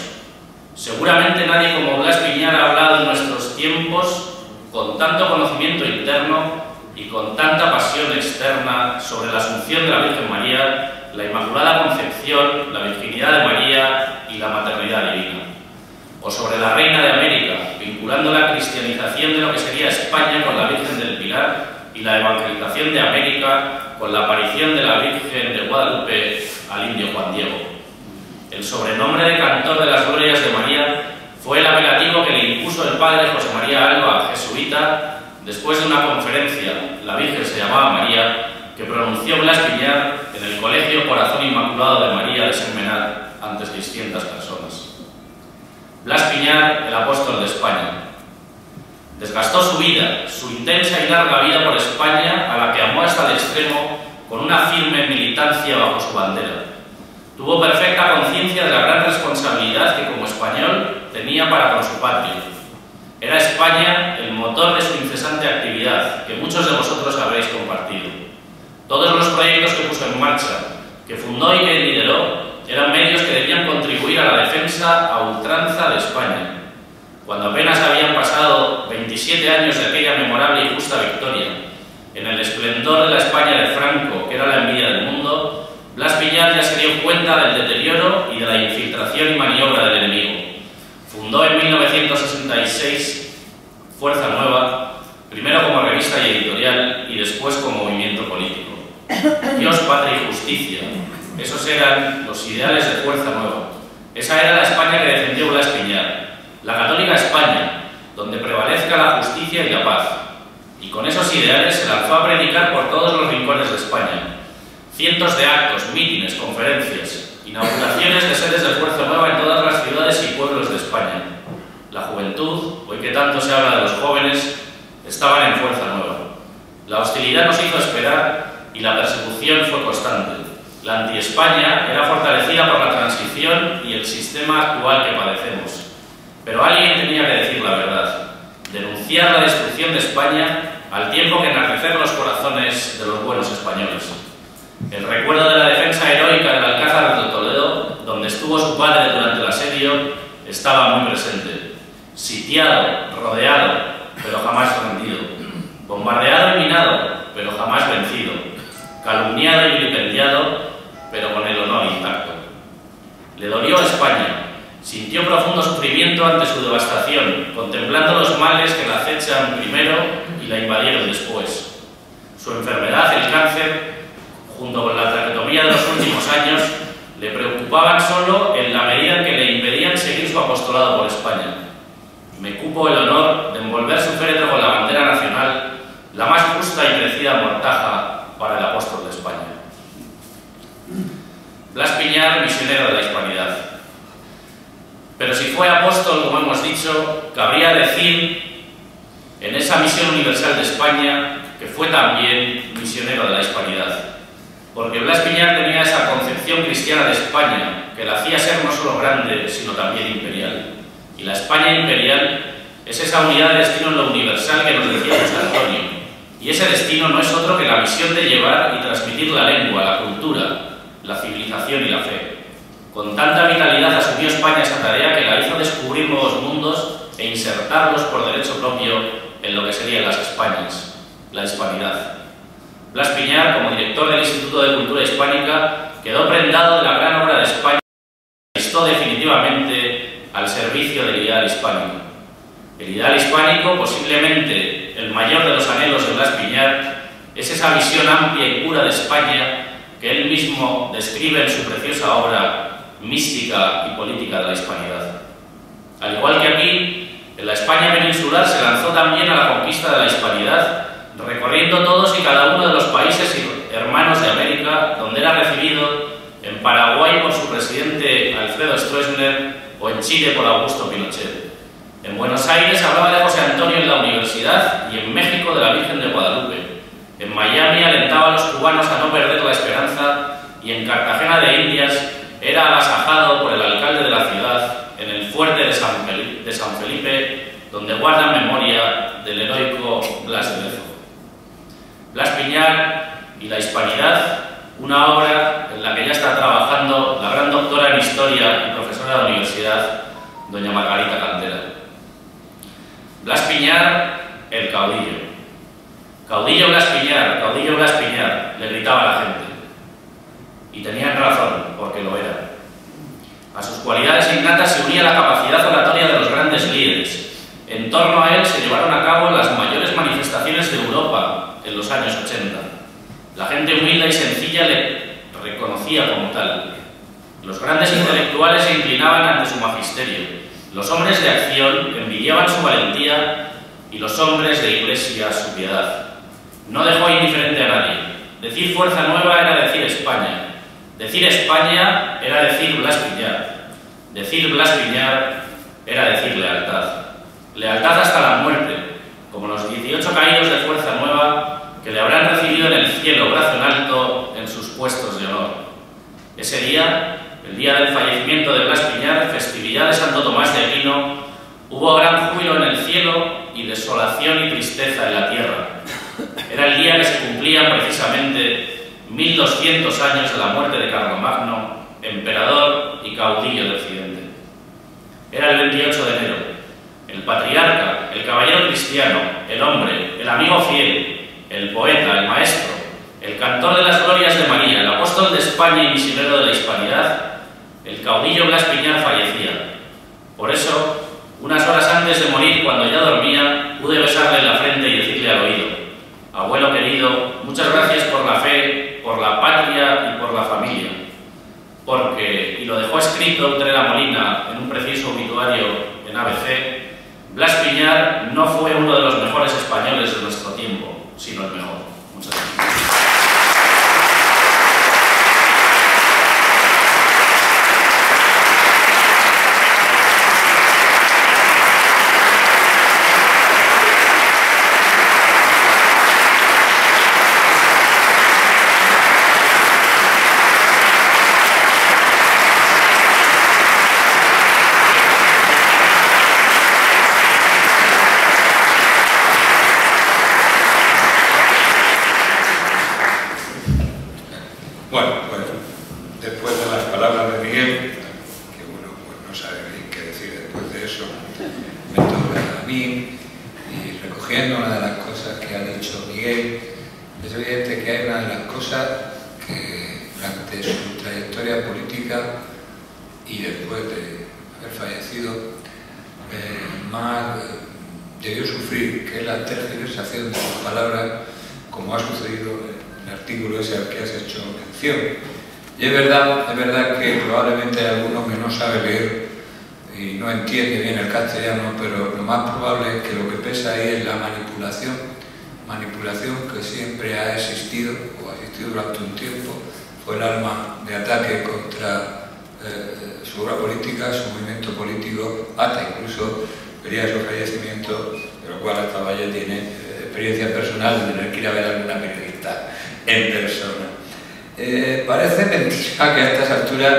Seguramente nadie como Blas Piñar ha hablado en nuestros tiempos con tanto conocimiento interno y con tanta pasión externa sobre la asunción de la Virgen María, la Inmaculada Concepción, la virginidad de María y la maternidad divina. O sobre la Reina de América, vinculando la cristianización de lo que sería España con la Virgen del Pilar y la evangelización de América con la aparición de la Virgen de Guadalupe al indio Juan Diego. El sobrenombre de cantor de las glorias de María fue el apelativo que le impuso el padre José María Alba, jesuita, después de una conferencia, La Virgen se llamaba María, que pronunció Blas Piñar en el Colegio Corazón Inmaculado de María de Sentmenat ante 600 personas. Blas Piñar, el apóstol de España. Desgastó su vida, su intensa y larga vida por España, a la que amó hasta el extremo, con una firme militancia bajo su bandera. Tuvo perfecta conciencia de la gran responsabilidad que como español tenía para con su patria. Era España el motor de su incesante actividad, que muchos de vosotros habréis compartido. Todos los proyectos que puso en marcha, que fundó y que lideró, eran medios que debían contribuir a la defensa a ultranza de España. Cuando apenas habían pasado 27 años de aquella memorable y justa victoria, en el esplendor de la España de Franco, que era la envidia del mundo, Blas Piñar ya se dio cuenta del deterioro y de la infiltración y maniobra del enemigo. Fundó en 1966 Fuerza Nueva, primero como revista y editorial y después como movimiento político. Dios, patria y justicia, esos eran los ideales de Fuerza Nueva. Esa era la España que defendió Blas Piñar, la católica España, donde prevalezca la justicia y la paz. Y con esos ideales se lanzó a predicar por todos los rincones de España. Cientos de actos, mítines, conferencias, inauguraciones de sedes de Fuerza Nueva en todas las ciudades y pueblos de España. La juventud, hoy que tanto se habla de los jóvenes, estaban en Fuerza Nueva. La hostilidad nos hizo esperar y la persecución fue constante. La anti-España era fortalecida por la transición y el sistema actual que padecemos. Pero alguien tenía que decir la verdad, denunciar la destrucción de España al tiempo que enardecer los corazones de los buenos españoles. El recuerdo de la defensa heroica del Alcázar de Toledo, donde estuvo su padre durante el asedio, estaba muy presente. Sitiado, rodeado, pero jamás rendido. Bombardeado y minado, pero jamás vencido. Calumniado y vilipendiado, pero con el honor intacto. Le dolió a España. Sintió profundo sufrimiento ante su devastación, contemplando los males que la acechan primero y la invadieron después. Su enfermedad, el cáncer, junto con la traquetomía de los últimos años, le preocupaban solo en la medida en que le impedían seguir su apostolado por España. Me cupo el honor de envolver su féretro con la bandera nacional, la más justa y merecida mortaja para el apóstol de España. Blas Piñar, misionero de la Hispanidad. Pero si fue apóstol, como hemos dicho, cabría decir en esa misión universal de España que fue también misionero de la Hispanidad. Porque Blas Piñar tenía esa concepción cristiana de España que la hacía ser no solo grande, sino también imperial. Y la España imperial es esa unidad de destino en lo universal que nos decía José Antonio. Y ese destino no es otro que la misión de llevar y transmitir la lengua, la cultura, la civilización y la fe. Con tanta vitalidad asumió España esa tarea que la hizo descubrir nuevos mundos e insertarlos por derecho propio en lo que serían las Españas, la hispanidad. Blas Piñar, como director del Instituto de Cultura Hispánica, quedó prendado de la gran obra de España y estó definitivamente al servicio del ideal hispánico. El ideal hispánico, posiblemente el mayor de los anhelos de Blas Piñar, es esa visión amplia y pura de España que él mismo describe en su preciosa obra mística y política de la hispanidad. Al igual que aquí, en la España peninsular se lanzó también a la conquista de la hispanidad, recorriendo todos y cada uno de los países hermanos de América, donde era recibido en Paraguay por su presidente Alfredo Stroessner o en Chile por Augusto Pinochet. En Buenos Aires hablaba de José Antonio en la universidad y en México de la Virgen de Guadalupe. En Miami alentaba a los cubanos a no perder la esperanza y en Cartagena de Indias era agasajado por el alcalde de la ciudad en el fuerte de San Felipe, donde guarda memoria del heroico Blas de Lezo. Blas Piñar y la Hispanidad, una obra en la que ya está trabajando la gran doctora en Historia y profesora de la universidad, doña Margarita Cantera. Blas Piñar, el caudillo. Caudillo Blas Piñar, le gritaba a la gente. Y tenían razón, porque lo era. A sus cualidades innatas se unía la capacidad oratoria de los grandes líderes. En torno a él se llevaron a cabo las mayores manifestaciones de Europa en los años 80. La gente humilde y sencilla le reconocía como tal. Los grandes intelectuales se inclinaban ante su magisterio. Los hombres de acción envidiaban su valentía y los hombres de iglesia su piedad. No dejó indiferente a nadie. Decir Fuerza Nueva era decir España. Decir España era decir Blas Piñar. Decir Blas Piñar era decir lealtad. Lealtad hasta la muerte, como los 18 caídos de Fuerza Nueva que le habrán recibido en el cielo, brazo en alto, en sus puestos de honor. Ese día, el día del fallecimiento de Blas Piñar, festividad de Santo Tomás de Aquino, hubo gran júbilo en el cielo y desolación y tristeza en la tierra. Era el día que se cumplían precisamente 1200 años de la muerte de Carlomagno, emperador y caudillo de Occidente. Era el 28 de enero. El patriarca, el caballero cristiano, el hombre, el amigo fiel, el poeta, el maestro, el cantor de las glorias de María, el apóstol de España y misionero de la hispanidad, el caudillo Blas Piñar fallecía. Por eso, unas horas antes de morir, cuando ya dormía, pude besarle en la frente y decirle al oído: abuelo querido, muchas gracias por la fe, por la patria y por la familia. Porque, y lo dejó escrito Utrera Molina en un preciso obituario en ABC, Blas Piñar no fue uno de los mejores españoles de nuestro tiempo, sino el mejor. Muchas gracias. Bueno, pues después de las palabras de Miguel, que uno pues no sabe bien qué decir después de eso, me toca a mí, y recogiendo una de las cosas que ha dicho Miguel, es evidente que hay una de las cosas que durante su trayectoria política y después de haber fallecido más debió sufrir, que es la tergiversación de sus palabras, como ha sucedido en el artículo ese al que has hecho mención. Y es verdad que probablemente hay alguno que no sabe leer y no entiende bien el castellano, pero lo más probable es que lo que pesa ahí es la manipulación que siempre ha existido o ha existido durante un tiempo, fue el arma de ataque contra su obra política, su movimiento político, hasta incluso vería su fallecimiento, de lo cual hasta Valle tiene experiencia personal de tener que ir a ver a alguna periodista en persona. Parece mentira que a estas alturas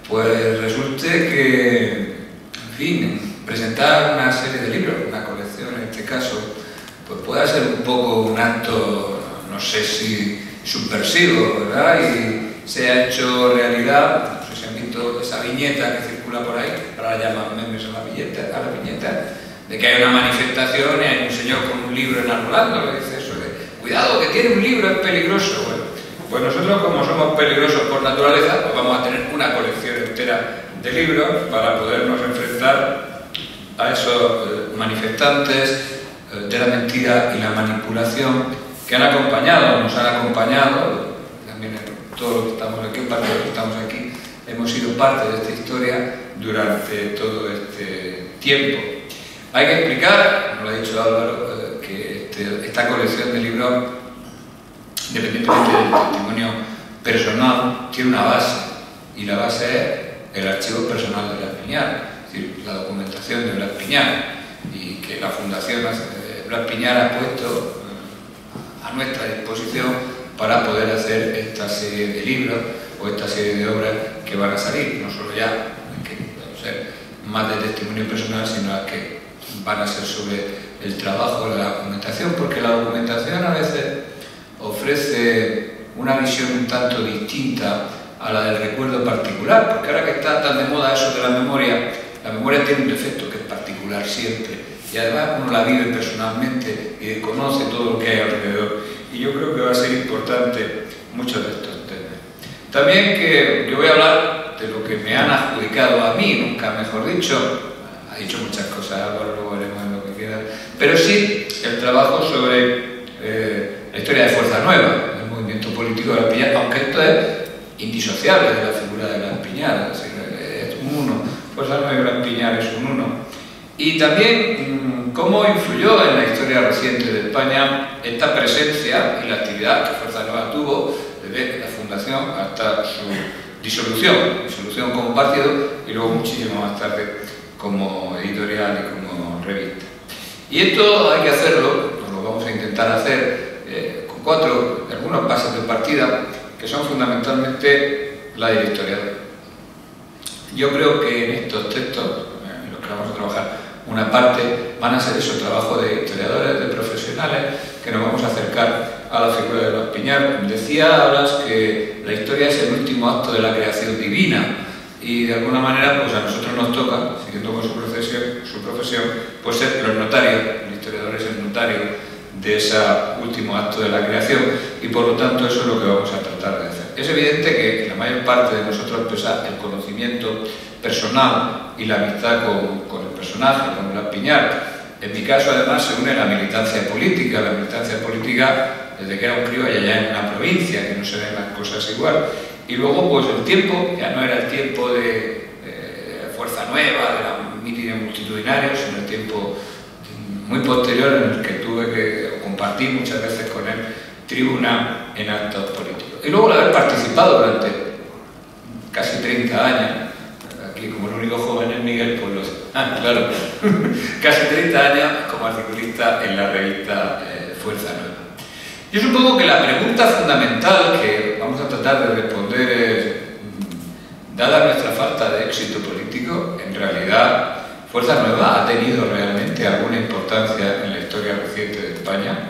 pues resulte que, en fin, presentar una serie de libros, una colección en este caso, pues pueda ser un poco un acto, no sé si subversivo, ¿verdad? Y se ha hecho realidad, no sé si han visto esa viñeta que circula por ahí, ahora la llaman memes a la viñeta, de que hay una manifestación y hay un señor con un libro enarbolando, que dice eso de, cuidado que tiene un libro, es peligroso. Bueno, pues nosotros como somos peligrosos por naturaleza, pues vamos a tener una colección entera de libros para podernos enfrentar a esos manifestantes de la mentira y la manipulación que han acompañado, nos han acompañado, también todos los que estamos aquí, parte de los que estamos aquí, hemos sido parte de esta historia durante todo este tiempo. Hay que explicar, como lo ha dicho Álvaro, que esta colección de libros, independientemente del testimonio personal, tiene una base, y la base es el archivo personal de Blas Piñar, es decir, la documentación de Blas Piñar, y que la Fundación Blas Piñar ha puesto a nuestra disposición para poder hacer esta serie de libros o esta serie de obras que van a salir, no solo ya que pueden ser más de testimonio personal, sino las que van a ser sobre el trabajo de la documentación, porque la documentación a veces ofrece una visión un tanto distinta a la del recuerdo particular, porque ahora que está tan de moda eso de la memoria tiene un defecto que es particular siempre, y además uno la vive personalmente y conoce todo lo que hay alrededor, y yo creo que va a ser importante muchos de estos temas. También que yo voy a hablar de lo que me han adjudicado a mí, nunca mejor dicho, ha dicho muchas cosas, Álvaro, luego veremos en lo que queda, pero sí el trabajo sobre la historia de Fuerza Nueva, el movimiento político de Blas Piñar, aunque esto es indisociable de la figura de Blas Piñar, es decir, es un uno, Fuerza Nueva y Blas Piñar es un uno. Y también cómo influyó en la historia reciente de España esta presencia y la actividad que Fuerza Nueva tuvo desde la fundación hasta su disolución como partido y luego muchísimo más tarde como editorial y como revista. Y esto hay que hacerlo, lo vamos a intentar hacer con algunos pasos de partida que son fundamentalmente la del historiador. Yo creo que en estos textos, en los que vamos a trabajar una parte, van a ser esos trabajos de historiadores, de profesionales, que nos vamos a acercar a la figura de Blas Piñar. Decía Blas que la historia es el último acto de la creación divina, y de alguna manera pues a nosotros nos toca, siguiendo con su profesión, pues ser los notarios, el historiador es el notario de ese último acto de la creación, y por lo tanto eso es lo que vamos a tratar de hacer. Es evidente que la mayor parte de nosotros pesa el conocimiento personal y la amistad con el personaje, con Blas Piñar. En mi caso además se une la militancia política desde que era un crío allá en una provincia, que no se ven las cosas igual. Y luego pues el tiempo, ya no era el tiempo de Fuerza Nueva, de los mítines multitudinarios, sino el tiempo muy posterior en el que tuve que compartir muchas veces con él tribuna en actos políticos. Y luego el haber participado durante casi 30 años, aquí como el único joven es Miguel, pues claro, casi 30 años como articulista en la revista Fuerza Nueva. Yo supongo que la pregunta fundamental que vamos a tratar de responder es, dada nuestra falta de éxito político, en realidad Fuerza Nueva ha tenido realmente alguna importancia en la historia reciente de España.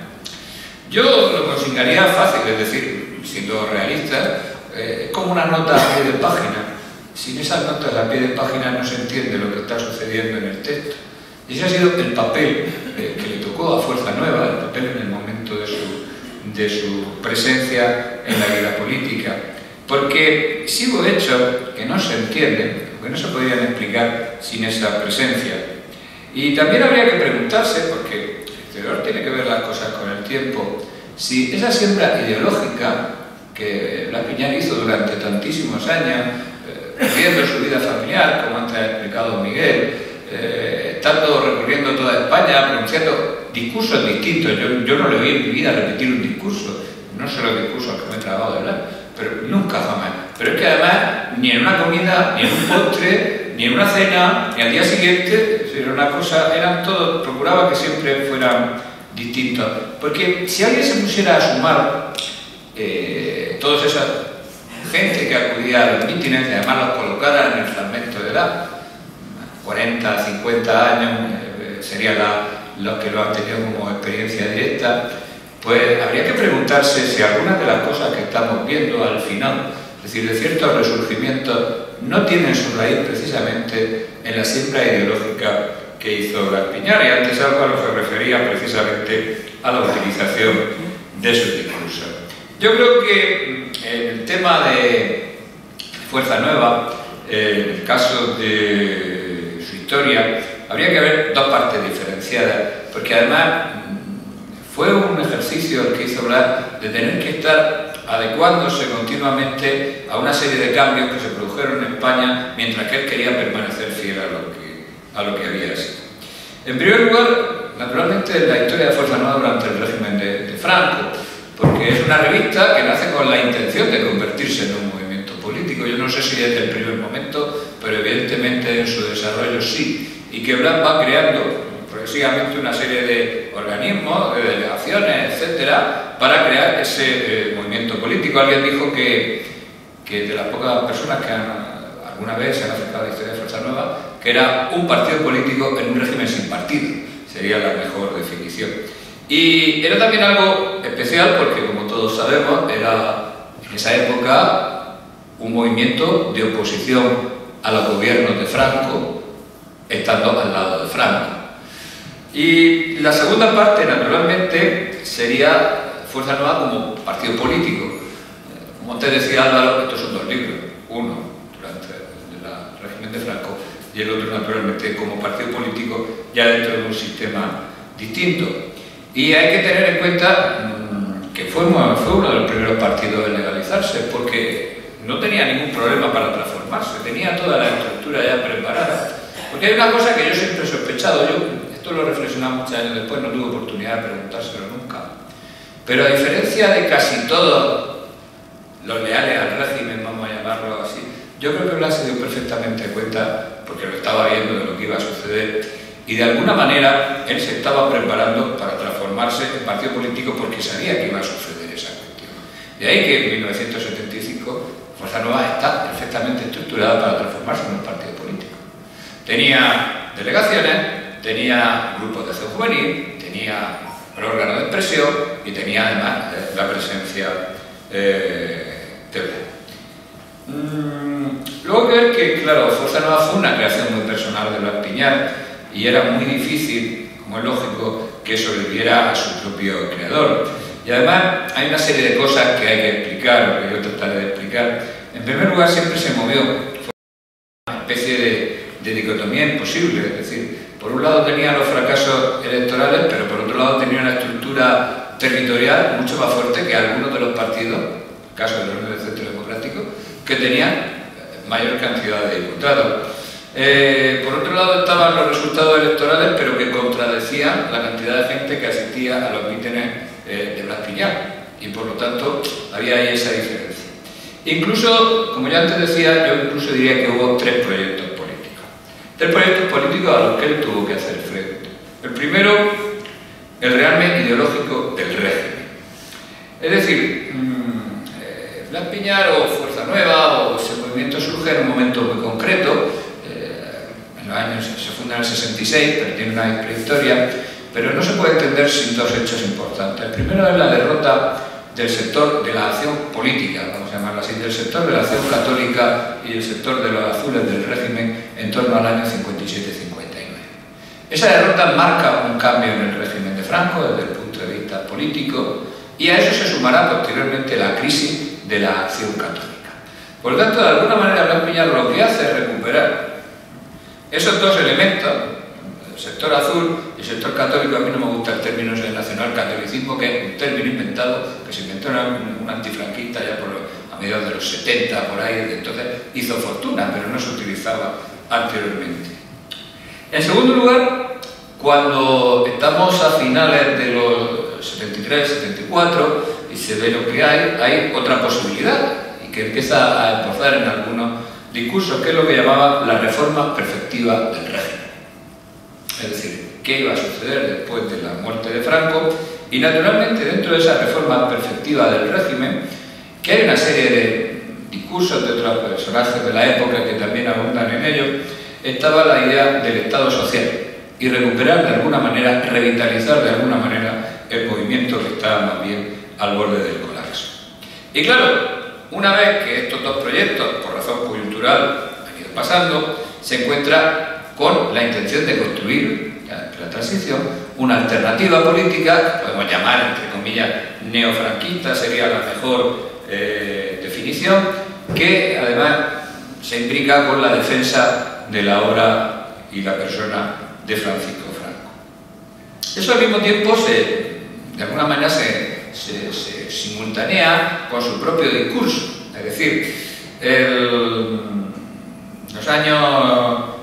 Yo lo consideraría fácil, es decir, siendo realista, es como una nota a pie de página. Sin esas notas a pie de página no se entiende lo que está sucediendo en el texto. Y ese ha sido el papel que le tocó a Fuerza Nueva, el papel en el momento de su presencia en la vida política. Porque sí hubo hechos que no se entienden, que no se podían explicar sin esa presencia. Y también habría que preguntarse, porque el historiador tiene que ver las cosas con el tiempo, si esa siembra ideológica que Blas Piñar hizo durante tantísimos años, viviendo su vida familiar, como antes ha explicado Miguel, estando recorriendo toda España, pronunciando discursos distintos. Yo no le oí en mi vida repetir un discurso, no sé los discursos que me he trabado de hablar, pero nunca jamás. Pero es que además, ni en una comida, ni en un postre, ni en una cena, ni al día siguiente, era una cosa, eran todos, procuraba que siempre fueran distintos. Porque si alguien se pusiera a sumar todas esas gente que acudía a los mítines, y además los colocara en el fragmento de edad, 40, 50 años, serían los que lo han tenido como experiencia directa, pues habría que preguntarse si algunas de las cosas que estamos viendo al final, es decir, de ciertos resurgimientos, no tienen su raíz precisamente en la siembra ideológica que hizo Blas Piñar. Y antes Álvaro se refería precisamente a la utilización de sus discursos. Yo creo que en el tema de Fuerza Nueva, en el caso de su historia, habría que ver dos partes diferenciadas, porque además fue un ejercicio el que hizo Blas de tener que estar adecuándose continuamente a una serie de cambios que se produjeron en España, mientras que él quería permanecer fiel a lo que había sido. En primer lugar, naturalmente, la historia de Fuerza Nueva durante el régimen de Franco, porque es una revista que nace con la intención de convertirse en un movimiento político. Yo no sé si desde el primer momento, pero evidentemente en su desarrollo sí, y que Blas va creando progresivamente una serie de organismos, de delegaciones, etcétera, para crear ese movimiento político. Alguien dijo que de las pocas personas que alguna vez se han acercado a la historia de Fuerza Nueva, que era un partido político en un régimen sin partido, sería la mejor definición. Y era también algo especial porque, como todos sabemos, era en esa época un movimiento de oposición a los gobiernos de Franco, estando al lado de Franco. Y la segunda parte, naturalmente, sería Fuerza Nueva como partido político. Como antes decía Álvaro, estos son dos libros. Uno durante el régimen de Franco y el otro, naturalmente, como partido político ya dentro de un sistema distinto. Y hay que tener en cuenta que fue uno de los primeros partidos en legalizarse, porque no tenía ningún problema para transformarse, tenía toda la estructura ya preparada. Porque hay una cosa que yo siempre he sospechado, esto lo he reflexionado muchos años después, no tuve oportunidad de preguntárselo nunca, pero a diferencia de casi todos los leales al régimen, vamos a llamarlo así, yo creo que Blas se dio perfectamente cuenta, porque lo estaba viendo de lo que iba a suceder, y de alguna manera él se estaba preparando para transformarse en partido político porque sabía que iba a suceder esa cuestión. De ahí que en 1975 Fuerza Nueva está perfectamente estructurada para transformarse en un partido político. Tenía delegaciones, tenía grupos de acción juvenil, tenía el órgano de expresión y tenía además la presencia de Blas. Luego hay que ver que, claro, Fuerza Nueva fue una creación muy personal de Blas Piñar, y era muy difícil, como es lógico, que sobreviviera a su propio creador. Y además hay una serie de cosas que hay que explicar, o que yo trataré de explicar. En primer lugar, siempre se movió una especie de dicotomía imposible, es decir, por un lado tenía los fracasos electorales, pero por otro lado tenía una estructura territorial mucho más fuerte que algunos de los partidos, en el caso del Unión del Centro Democrático, que tenían mayor cantidad de diputados. Por otro lado estaban los resultados electorales, pero que contradecían la cantidad de gente que asistía a los mítines de Blas Piñar, y por lo tanto había ahí esa diferencia. Incluso, como ya antes decía, yo incluso diría que hubo tres proyectos políticos. Tres proyectos políticos a los que él tuvo que hacer frente. El primero, el realme ideológico del régimen. Es decir, Blas Piñar o Fuerza Nueva o ese movimiento surge en un momento muy concreto. En los años, se funda en el 66, pero tiene una prehistoria, pero no se puede entender sin dos hechos importantes. El primero es la derrota del sector de la acción política, vamos a llamarlo así, del sector de la acción católica y el sector de los azules del régimen en torno al año 57-59. Esa derrota marca un cambio en el régimen de Franco desde el punto de vista político, y a eso se sumará posteriormente la crisis de la acción católica. Por lo tanto, de alguna manera, Blas Piñar lo que hace es recuperar esos dos elementos, el sector azul y el sector católico. A mí no me gusta el término del nacionalcatolicismo, que es un término inventado, que se inventó un antifranquista ya a mediados de los 70, por ahí, desde entonces hizo fortuna, pero no se utilizaba anteriormente. En segundo lugar, cuando estamos a finales de los 73, 74, y se ve lo que hay otra posibilidad, y que empieza a esbozar en algunos discursos, que es lo que llamaba la reforma perfectiva del régimen. Es decir, qué iba a suceder después de la muerte de Franco, y naturalmente dentro de esa reforma perfectiva del régimen, que hay una serie de discursos de otros personajes de la época que también abundan en ello, estaba la idea del Estado social y recuperar de alguna manera, revitalizar de alguna manera el movimiento que estaba más bien al borde del colapso. Y claro, una vez que estos dos proyectos, por razón coyuntural, han ido pasando, se encuentra con la intención de construir, la transición, una alternativa política, que podemos llamar, entre comillas, neofranquista, sería la mejor definición, que además se imbrica con la defensa de la obra y la persona de Francisco Franco. Eso al mismo tiempo de alguna manera se simultanea con su propio discurso. Es decir, los años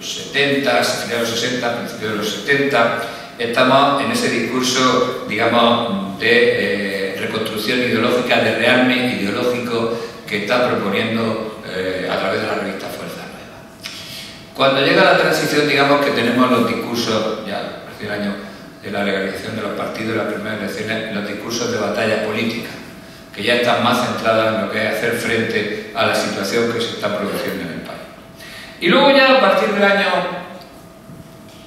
70, finales de los 60, principios de los 70, estamos en ese discurso, digamos, de reconstrucción ideológica, de rearme ideológico que está proponiendo a través de la revista Fuerza Nueva. Cuando llega la transición, digamos que tenemos los discursos, ya a partir del año de la legalización de los partidos, las primeras elecciones, los discursos de batalla política, que ya están más centradas en lo que es hacer frente a la situación que se está produciendo en el país. Y luego ya a partir del año,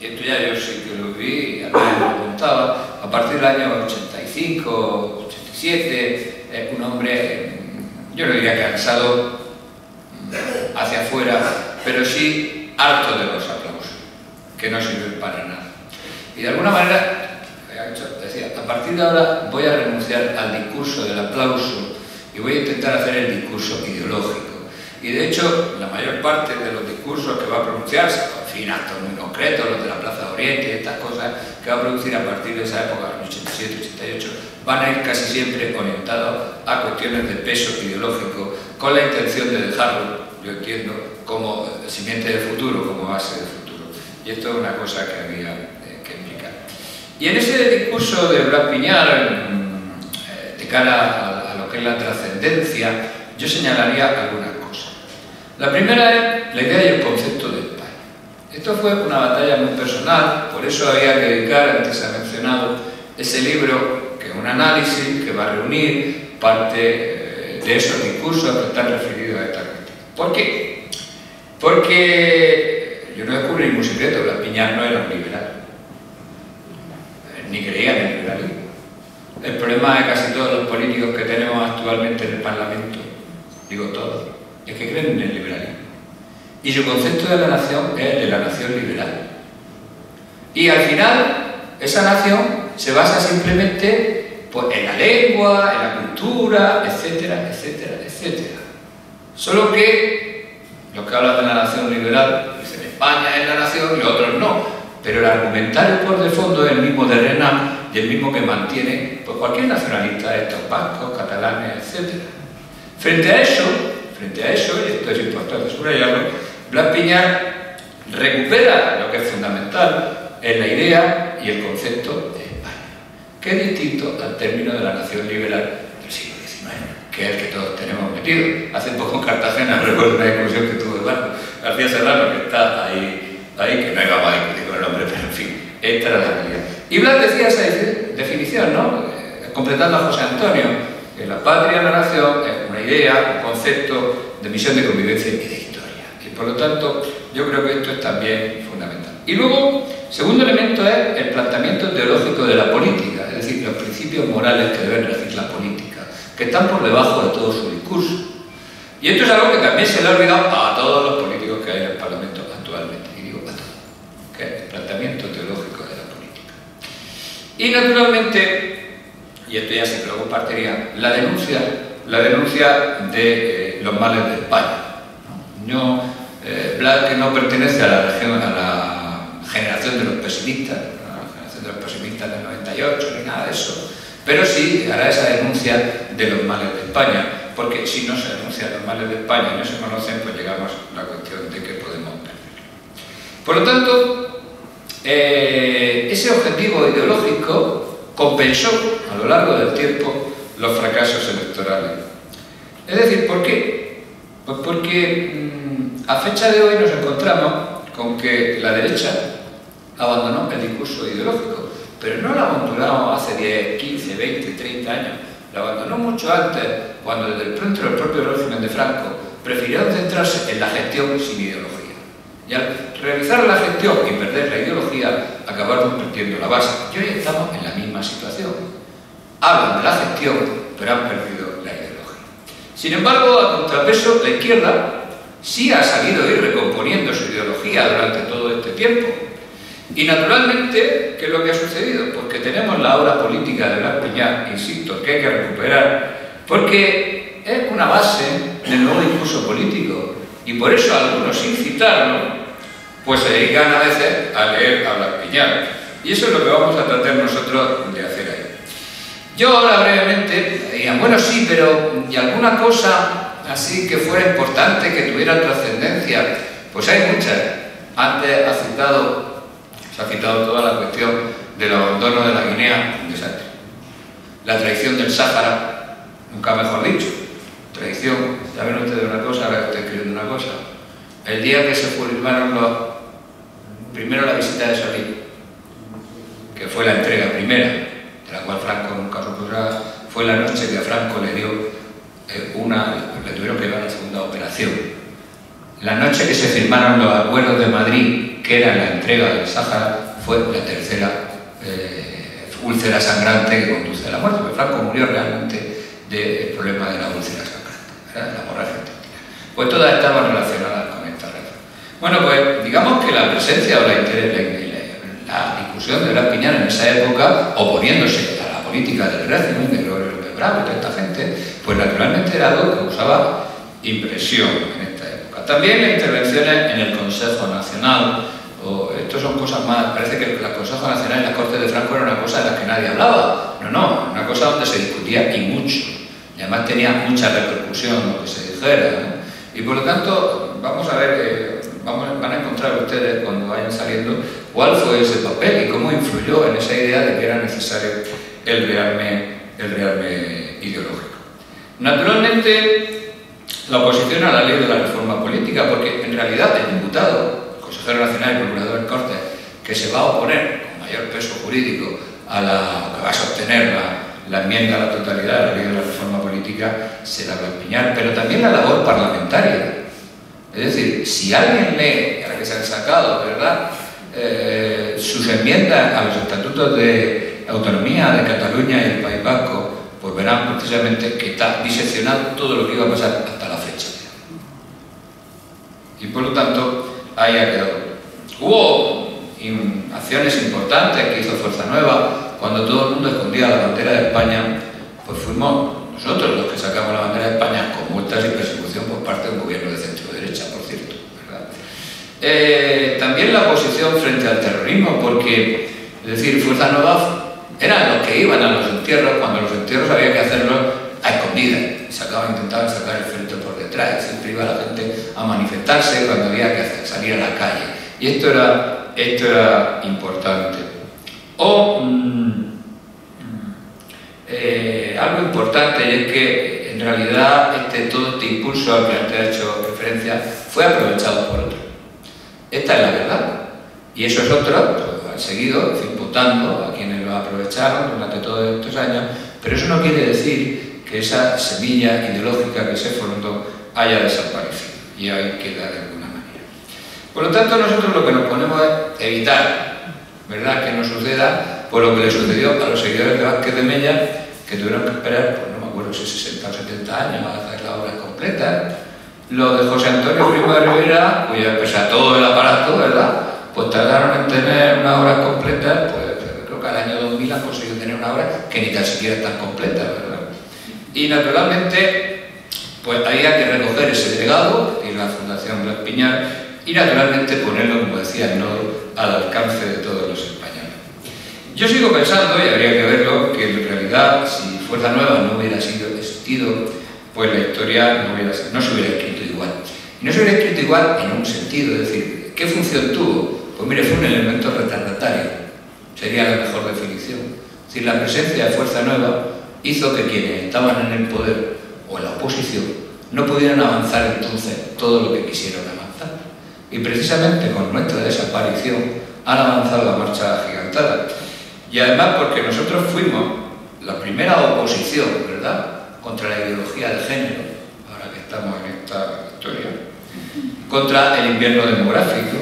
esto ya yo sí que lo vi, además me lo contaba, a partir del año 85, 87, es un hombre, yo no diría cansado hacia afuera, pero sí harto de los aplausos, que no sirven para nada. Y de alguna manera, decía, a partir de ahora voy a renunciar al discurso del aplauso y voy a intentar hacer el discurso ideológico. Y de hecho, la mayor parte de los discursos que va a pronunciarse, en fin, actos muy concretos, los de la Plaza de Oriente y estas cosas que va a producir a partir de esa época, en 87, 88, van a ir casi siempre orientados a cuestiones de peso ideológico, con la intención de dejarlo, yo entiendo, como simiente del futuro, como base del futuro. Y esto es una cosa que había que implicar. Y en ese discurso de Blas Piñar, de cara a lo que es la trascendencia, yo señalaría algunas cosas. La primera es la idea y el concepto de España. Esto fue una batalla muy personal, por eso había que dedicar, antes se ha mencionado, ese libro, que es un análisis que va a reunir parte de esos discursos que están referidos a esta cuestión. ¿Por qué? Porque yo no descubrí ningún secreto, Blas Piñar no era un liberal, ni creía en el liberalismo. El problema de casi todos los políticos que tenemos actualmente en el Parlamento, digo todos, es que creen en el liberalismo. Y su concepto de la nación es de la nación liberal. Y al final, esa nación se basa simplemente pues, en la lengua, en la cultura, etcétera, etcétera, etcétera. Solo que los que hablan de la nación liberal dicen España es la nación y otros no. Pero el argumentario por de fondo es el mismo de Renan y el mismo que mantiene pues, cualquier nacionalista, estos vascos, catalanes, etcétera. Frente a eso, y esto es importante subrayarlo, Blas Piñar recupera lo que es fundamental en la idea y el concepto de España, que es distinto al término de la nación liberal del siglo XIX, que es el que todos tenemos metido. Hace poco en Cartagena recuerdo una discusión que tuvo Eduardo García Serrano, que está ahí, que no íbamos a discutir con el hombre, pero en fin, esta era la realidad. Y Blas decía esa definición, ¿no? Completando a José Antonio, que la patria y la nación es una idea, un concepto de misión de convivencia y de historia. Y por lo tanto, yo creo que esto es también fundamental. Y luego, segundo elemento es el planteamiento teológico de la política, es decir, los principios principios morales que deben regir la política, que están por debajo de todo su discurso. Y esto es algo que también se le ha olvidado a todos los políticos que hay en el Parlamento actualmente, y digo a todos, que es el planteamiento teológico de la política. Y naturalmente, y esto ya sí que lo compartiría, la denuncia de los males de España. Blas, que no pertenece a la generación de los pesimistas, a la generación de los pesimistas del 98, ni nada de eso, pero sí hará esa denuncia de los males de España, porque si no se denuncian los males de España y no se conocen, pues llegamos a la cuestión de que podemos perder. Por lo tanto, ese objetivo ideológico compensó a lo largo del tiempo los fracasos electorales. Es decir, ¿por qué? Pues porque a fecha de hoy nos encontramos con que la derecha abandonó el discurso ideológico, pero no lo abandonó hace 10, 15, 20, 30 años, lo abandonó mucho antes, cuando desde el propio régimen de Franco prefirieron centrarse en la gestión sin ideología. Y al realizar la gestión y perder la ideología, acabaron perdiendo la base. Y hoy estamos en la misma situación. Hablan de la gestión, pero han perdido la ideología. Sin embargo, a contrapeso, la izquierda sí ha sabido ir recomponiendo su ideología durante todo este tiempo. Y naturalmente, ¿qué es lo que ha sucedido? Pues que tenemos la obra política de Blas Piñar, insisto, que hay que recuperar, porque es una base del nuevo discurso político. Y por eso algunos, sin citarlo, pues se dedican a veces a leer a Blas Piñar. Y eso es lo que vamos a tratar nosotros de hacer ahí. Yo ahora brevemente, dirían, bueno, sí, pero ¿y alguna cosa así que fuera importante, que tuviera trascendencia? Pues hay muchas. Antes se ha citado toda la cuestión del abandono de la Guinea, un desastre. La traición del Sáhara, nunca mejor dicho. Traición, ya ven ustedes una cosa, ahora estoy escribiendo una cosa. El día que se firmaron primero la visita de Solís, que fue la entrega primera, de la cual Franco nunca supuso, fue la noche que a Franco le dio le tuvieron que llevar a la segunda operación. La noche que se firmaron los acuerdos de Madrid, que era la entrega del Sáhara, fue la tercera úlcera sangrante que conduce a la muerte, porque Franco murió realmente del problema de la úlcera sangrante, ¿verdad? La hemorragia intestinal. Pues todas estaban relacionadas con esta reforma. Bueno, pues digamos que la presencia o la discusión de Blas Piñar en esa época, oponiéndose a la política del régimen de Gregorio López Bravo y toda esta gente, pues naturalmente era algo que causaba impresión en esta época. También las intervenciones en el Consejo Nacional, esto son cosas más, parece que el Consejo Nacional en las Cortes de Franco era una cosa de las que nadie hablaba. No, una cosa donde se discutía y mucho. Y además tenía mucha repercusión lo que se dijera, ¿no? Y por lo tanto, vamos a ver, van a encontrar ustedes cuando vayan saliendo cuál fue ese papel y cómo influyó en esa idea de que era necesario el rearme ideológico. Naturalmente, la oposición a la ley de la reforma política, porque en realidad el diputado, consejero nacional y procurador en Cortes, que se va a oponer con mayor peso jurídico a que va a sostener la enmienda a la totalidad de la ley de la reforma política, será Blas Piñar, pero también la labor parlamentaria. Es decir, si alguien lee, ahora que se han sacado, ¿verdad?, sus enmiendas a los estatutos de autonomía de Cataluña y el País Vasco, pues verán precisamente que está diseccionado todo lo que iba a pasar hasta la fecha. Y por lo tanto, ahí ha quedado. Hubo acciones importantes que hizo Fuerza Nueva. Cuando todo el mundo escondía la bandera de España, pues fuimos nosotros los que sacamos la bandera de España con multas y persecución por parte de un gobierno de centro-derecha, por cierto, ¿verdad? También la oposición frente al terrorismo, porque, es decir, Fuerza Nueva eran los que iban a los entierros, cuando los entierros había que hacerlos a escondidas. Intentaban sacar el féretro por detrás, siempre iba la gente a manifestarse cuando había que salir a la calle. Y esto era importante. Algo importante es que en realidad todo este impulso al que antes he hecho referencia fue aprovechado por otros. Esta es la verdad. Y esos otros pues, han seguido, en fin, votando a quienes lo aprovecharon durante todos estos años, pero eso no quiere decir que esa semilla ideológica que se fundó haya desaparecido. Y ahí queda de alguna manera. Por lo tanto, nosotros lo que nos ponemos es evitar, ¿verdad?, que nos suceda, por lo que le sucedió a los seguidores de Vázquez de Mella, que tuvieron que esperar, pues no me acuerdo si 60 o 70 años a hacer la obra completa. Lo de José Antonio Primo de Rivera, cuya pese a todo el aparato, ¿verdad?, pues tardaron en tener una obra completa, pues creo que al año 2000 han conseguido tener una obra que ni tan siquiera es tan completa, ¿verdad? Y naturalmente, pues había que recoger ese legado y la Fundación Blas Piñar y naturalmente ponerlo, como decía el nodo, al alcance de todos los españoles. Yo sigo pensando, y habría que verlo, que en realidad si Fuerza Nueva no hubiera existido, pues la historia no se hubiera escrito igual. Y no se hubiera escrito igual en un sentido, es decir, ¿qué función tuvo? Pues mire, fue un elemento retardatario, sería la mejor definición. Es decir, la presencia de Fuerza Nueva hizo que quienes estaban en el poder o en la oposición no pudieran avanzar entonces todo lo que quisieron avanzar. Y precisamente con nuestra desaparición han avanzado la marcha agigantada. Y además porque nosotros fuimos la primera oposición, ¿verdad?, contra la ideología de género, ahora que estamos en esta historia, contra el invierno demográfico,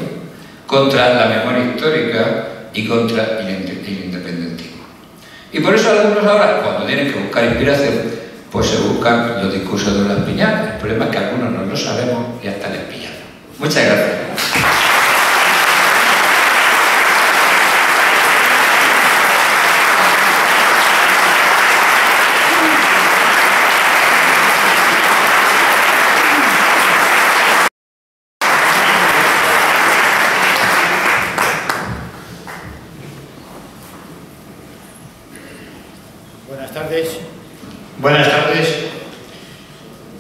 contra la memoria histórica y contra el independentismo. Y por eso algunos ahora, cuando tienen que buscar inspiración, pues se buscan los discursos de Blas Piñar. El problema es que algunos no lo sabemos y hasta les pillamos. Muchas gracias. Buenas tardes.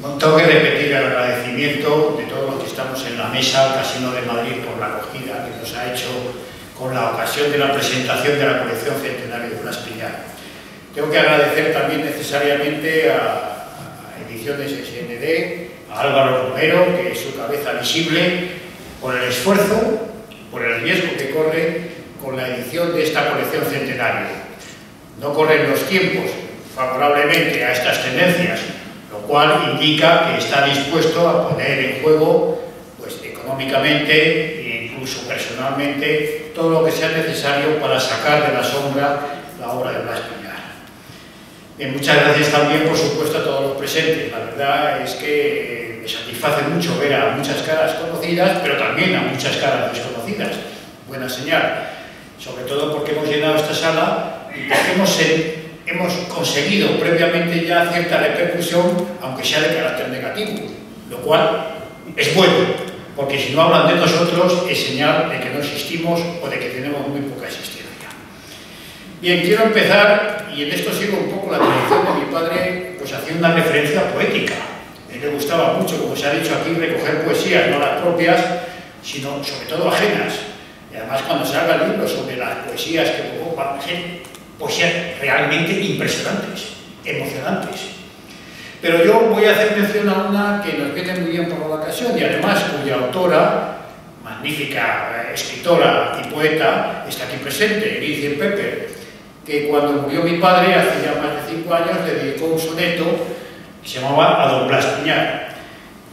No tengo que repetir el agradecimiento de todos los que estamos en la mesa al Casino de Madrid por la acogida que nos ha hecho con la ocasión de la presentación de la colección centenario de Blas Piñar. Tengo que agradecer también necesariamente a Ediciones SND, a Álvaro Romero, que es su cabeza visible, por el esfuerzo, por el riesgo que corre con la edición de esta colección centenario. No corren los tiempos favorablemente a estas tendencias, lo cual indica que está dispuesto a poner en juego, pues económicamente e incluso personalmente, todo lo que sea necesario para sacar de la sombra la obra de Blas Piñar. Bien, muchas gracias también, por supuesto, a todos los presentes. La verdad es que me satisface mucho ver a muchas caras conocidas, pero también a muchas caras desconocidas. Buena señal, sobre todo porque hemos llenado esta sala y porque hemos conseguido previamente ya cierta repercusión, aunque sea de carácter negativo, lo cual es bueno, porque si no hablan de nosotros es señal de que no existimos o de que tenemos muy poca existencia. Bien, quiero empezar, y en esto sigo un poco la tradición de mi padre, pues haciendo una referencia poética. A él le gustaba mucho, como se ha dicho aquí, recoger poesías, no las propias, sino sobre todo ajenas. Y además cuando se haga el libro sobre las poesías que hubo, van a ser poesías realmente impresionantes, emocionantes. Pero yo voy a hacer mención a una que nos viene muy bien por la ocasión y además cuya autora, magnífica escritora y poeta, está aquí presente, Edith Pepper, que cuando murió mi padre, hace ya más de 5 años, le dedicó un soneto que se llamaba A don Blas Piñar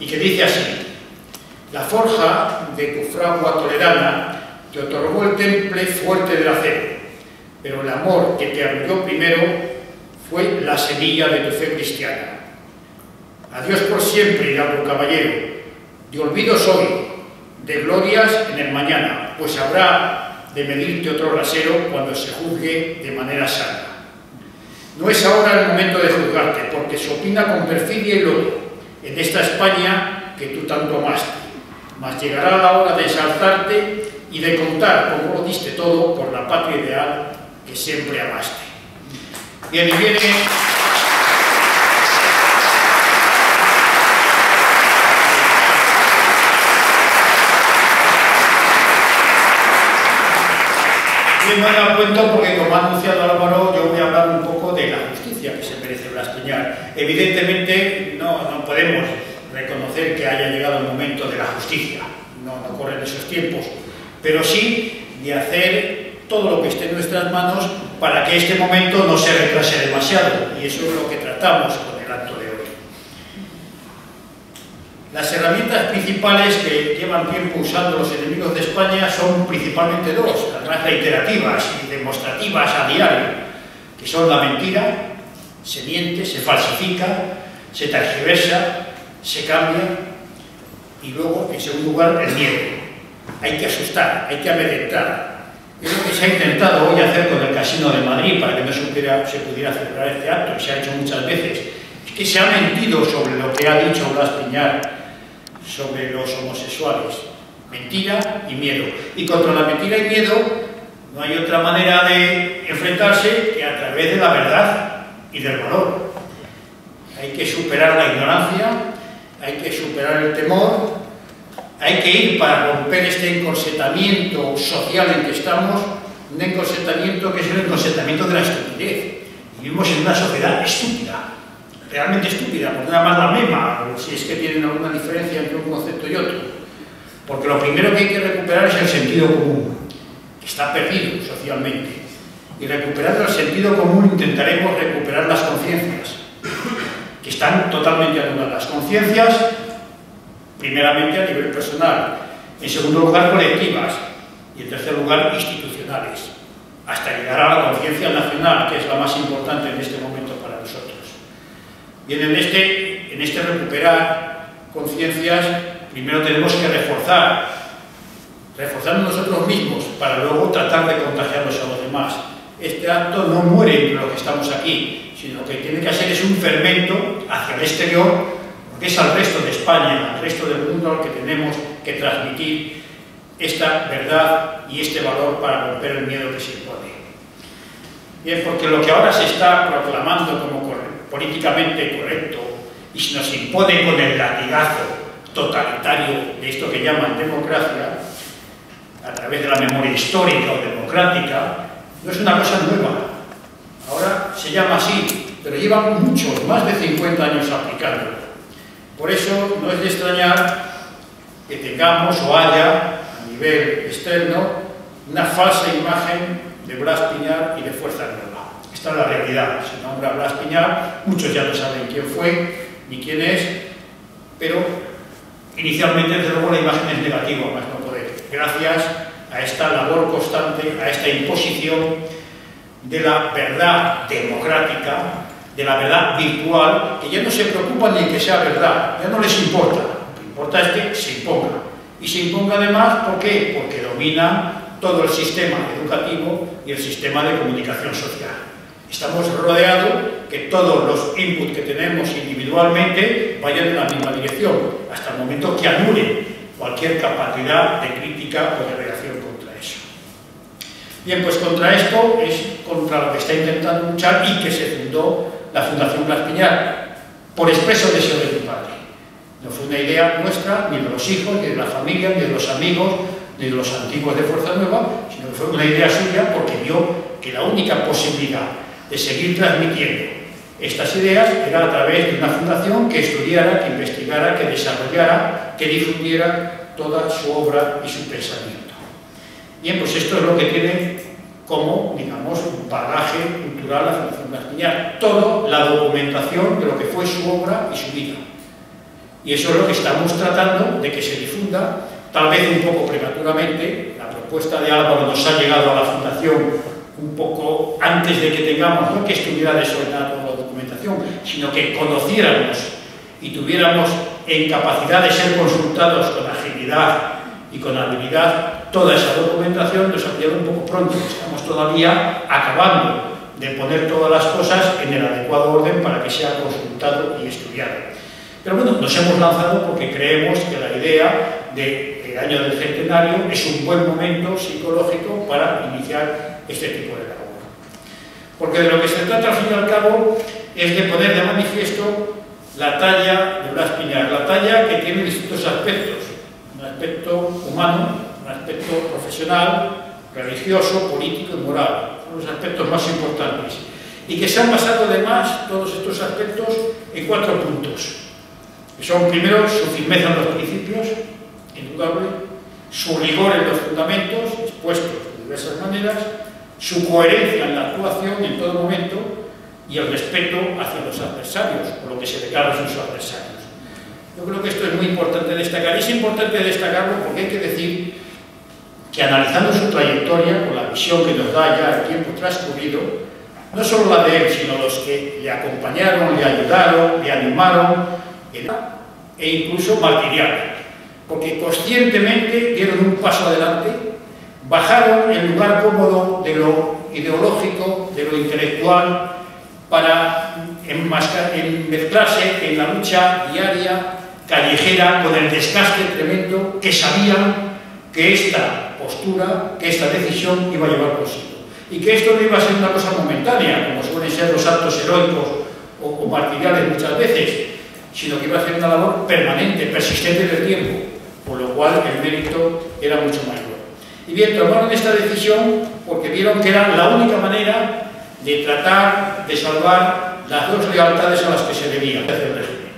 y que dice así: la forja de tu fragua toledana te otorgó el temple fuerte del acero, pero el amor que te abrió primero fue la semilla de tu fe cristiana. Adiós por siempre, hidalgo caballero, de olvido soy, de glorias en el mañana, pues habrá de medirte otro rasero cuando se juzgue de manera sana. No es ahora el momento de juzgarte, porque se opina con perfidia y lodo en esta España que tú tanto amaste, mas llegará la hora de exaltarte y de contar cómo lo diste todo por la patria ideal que siempre amaste. Bien, y viene... Bien, no me cuento porque, como ha anunciado Álvaro, yo voy a hablar un poco de la justicia que se merece Blas Piñar. Evidentemente no podemos reconocer que haya llegado el momento de la justicia, no corren esos tiempos, pero sí de hacer todo lo que esté en nuestras manos para que este momento no se retrase demasiado, y eso es lo que tratamos con el acto de hoy. Las herramientas principales que llevan tiempo usando los enemigos de España son principalmente dos, además reiterativas y de demostrativas a diario, que son la mentira, se miente, se falsifica, se tergiversa, se cambia, y luego, en segundo lugar, el miedo. Hay que asustar, hay que amedrentar. Es lo que se ha intentado hoy hacer con el Casino de Madrid para que no se pudiera celebrar este acto, y se ha hecho muchas veces. Es que se ha mentido sobre lo que ha dicho Blas Piñar sobre los homosexuales. Mentira y miedo. Y contra la mentira y miedo no hay otra manera de enfrentarse que a través de la verdad y del valor. Hay que superar la ignorancia, hay que superar el temor, hay que ir para romper este encorsetamiento social en que estamos, un encorsetamiento que es el encorsetamiento de la estupidez. Vivimos en una sociedad estúpida, realmente estúpida, porque nada más la misma, si es que tienen alguna diferencia entre un concepto y otro. Porque lo primero que hay que recuperar es el sentido común, que está perdido socialmente. Y recuperando el sentido común intentaremos recuperar las conciencias, que están totalmente anuladas. Conciencias, primeramente a nivel personal, en segundo lugar colectivas y en tercer lugar institucionales, hasta llegar a la conciencia nacional, que es la más importante en este momento para nosotros. Bien, en este recuperar conciencias, primero tenemos que reforzarnos nosotros mismos para luego tratar de contagiarnos a los demás. Este acto no muere entre los que estamos aquí, sino que tiene que ser un fermento hacia el exterior, porque es al resto de España, al resto del mundo al que tenemos que transmitir esta verdad y este valor para romper el miedo que se impone. Bien, porque lo que ahora se está proclamando como políticamente correcto y se nos impone con el latigazo totalitario de esto que llaman democracia, a través de la memoria histórica o democrática, no es una cosa nueva. Ahora se llama así, pero llevan muchos, más de 50 años aplicándolo. Por eso no es de extrañar que tengamos o haya, a nivel externo, una falsa imagen de Blas Piñar y de Fuerza Nueva. Esta es la realidad. Se nombra Blas Piñar, muchos ya no saben quién fue ni quién es, pero inicialmente, desde luego, la imagen es negativa, más no poder. Gracias a esta labor constante, a esta imposición de la verdad democrática, de la verdad virtual, que ya no se preocupan ni que sea verdad, ya no les importa. Lo que importa es que se imponga. Y se imponga además, ¿por qué? Porque domina todo el sistema educativo y el sistema de comunicación social. Estamos rodeados que todos los inputs que tenemos individualmente vayan en la misma dirección, hasta el momento que anulen cualquier capacidad de crítica o de reacción contra eso. Bien, pues contra esto es contra lo que está intentando luchar y que se fundó la Fundación Blas Piñar, por expreso deseo de mi padre. No fue una idea nuestra, ni de los hijos, ni de la familia, ni de los amigos, ni de los antiguos de Fuerza Nueva, sino que fue una idea suya porque vio que la única posibilidad de seguir transmitiendo estas ideas era a través de una fundación que estudiara, que investigara, que desarrollara, que difundiera toda su obra y su pensamiento. Bien, pues esto es lo que tiene como, digamos, un bagaje cultural la Fundación Blas Piñar, toda la documentación de lo que fue su obra y su vida. Y eso es lo que estamos tratando de que se difunda, tal vez un poco prematuramente. La propuesta de Álvaro nos ha llegado a la Fundación un poco antes de que tengamos, no que estuviera desordenada toda la documentación, sino que conociéramos y tuviéramos en capacidad de ser consultados con agilidad y con habilidad toda esa documentación. Nos ha pillado un poco pronto, estamos todavía acabando de poner todas las cosas en el adecuado orden para que sea consultado y estudiado. Pero bueno, nos hemos lanzado porque creemos que la idea del año del centenario es un buen momento psicológico para iniciar este tipo de labor. Porque de lo que se trata al fin y al cabo es de poner de manifiesto la talla de Blas Piñar, la talla que tiene distintos aspectos, un aspecto humano, un aspecto profesional, religioso, político y moral, son los aspectos más importantes, y que se han basado además todos estos aspectos en 4 puntos, que son primero su firmeza en los principios, indudable, su rigor en los fundamentos, expuestos de diversas maneras, su coherencia en la actuación en todo momento y el respeto hacia los adversarios, o lo que se declara sus adversarios. Yo creo que esto es muy importante destacar. Es importante destacarlo porque hay que decir que analizando su trayectoria, con la visión que nos da ya el tiempo transcurrido, no solo la de él, sino los que le acompañaron, le ayudaron, le animaron e incluso martiriaron, porque conscientemente dieron un paso adelante, bajaron el lugar cómodo de lo ideológico, de lo intelectual, para mezclarse en la lucha diaria, callejera, con el desgaste tremendo que sabían que esta postura, que esta decisión iba a llevar consigo. Y que esto no iba a ser una cosa momentánea, como suelen ser los actos heroicos o martiriales muchas veces, sino que iba a ser una labor permanente, persistente en el tiempo, por lo cual el mérito era mucho mayor. Y bien, tomaron esta decisión porque vieron que era la única manera de tratar de salvar las dos lealtades a las que se debía hacer el régimen.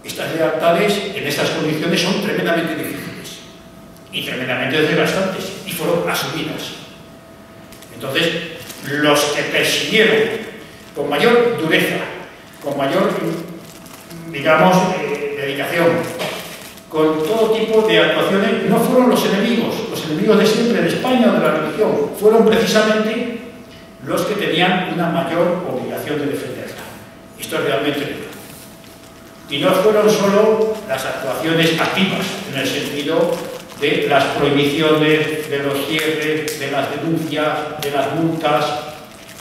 Estas lealtades, en estas condiciones, son tremendamente difíciles y tremendamente desgastantes, y fueron asumidas. Entonces, los que persiguieron con mayor dureza, con mayor, digamos, dedicación, con todo tipo de actuaciones, no fueron los enemigos de siempre de España o de la religión, fueron precisamente los que tenían una mayor obligación de defenderla. Esto es realmente verdad. Y no fueron solo las actuaciones activas, en el sentido de las prohibiciones, de los cierres, de las denuncias, de las multas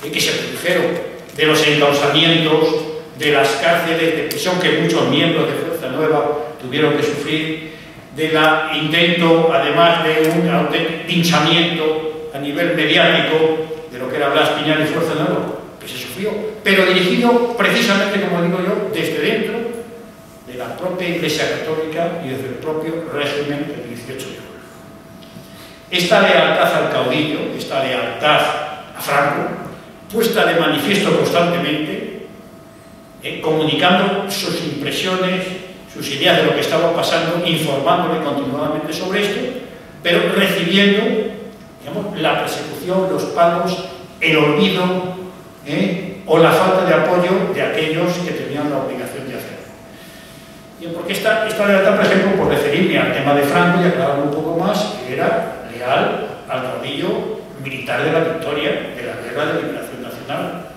que se produjeron, de los encausamientos, de las cárceles de prisión que muchos miembros de Fuerza Nueva tuvieron que sufrir, del intento, además de un pinchamiento a nivel mediático de lo que era Blas Piñar y Fuerza Nueva, que se sufrió, pero dirigido precisamente, como digo yo, desde dentro de la propia Iglesia Católica y desde el propio régimen del 18 de julio. Esta lealtad al caudillo, esta lealtad a Franco, puesta de manifiesto constantemente, comunicando sus impresiones, sus ideas de lo que estaba pasando, informándole continuadamente sobre esto, pero recibiendo, digamos, la persecución, los palos, el olvido o la falta de apoyo de aquellos que tenían la obligación de hacerlo. Y porque esta lealtad, por ejemplo, por referirme al tema de Franco y aclararlo un poco más, era leal al caudillo militar de la victoria de la Guerra de Liberación Nacional.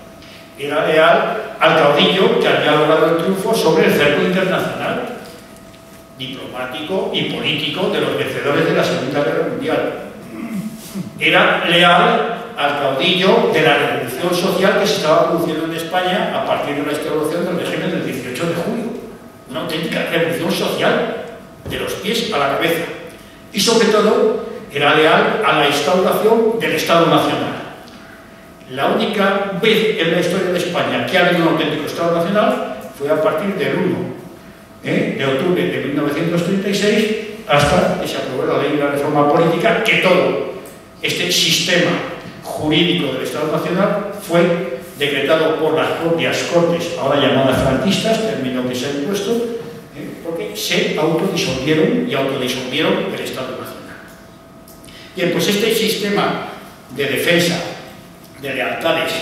Era leal al caudillo que había logrado el triunfo sobre el cerco internacional, diplomático y político de los vencedores de la Segunda Guerra Mundial. Era leal al caudillo de la revolución social que se estaba produciendo en España a partir de la instauración del régimen del 18 de julio. Una auténtica revolución social, de los pies a la cabeza. Y sobre todo, era leal a la instauración del Estado Nacional. La única vez en la historia de España que ha habido un auténtico Estado Nacional fue a partir del 1 de octubre de 1936 hasta que se aprobó la ley de la reforma política, que todo este sistema jurídico del Estado Nacional fue decretado por las propias Cortes, ahora llamadas franquistas, término que se ha impuesto, porque se autodisolvieron y autodisolvieron el Estado Nacional. Bien, pues este sistema de defensa de lealtades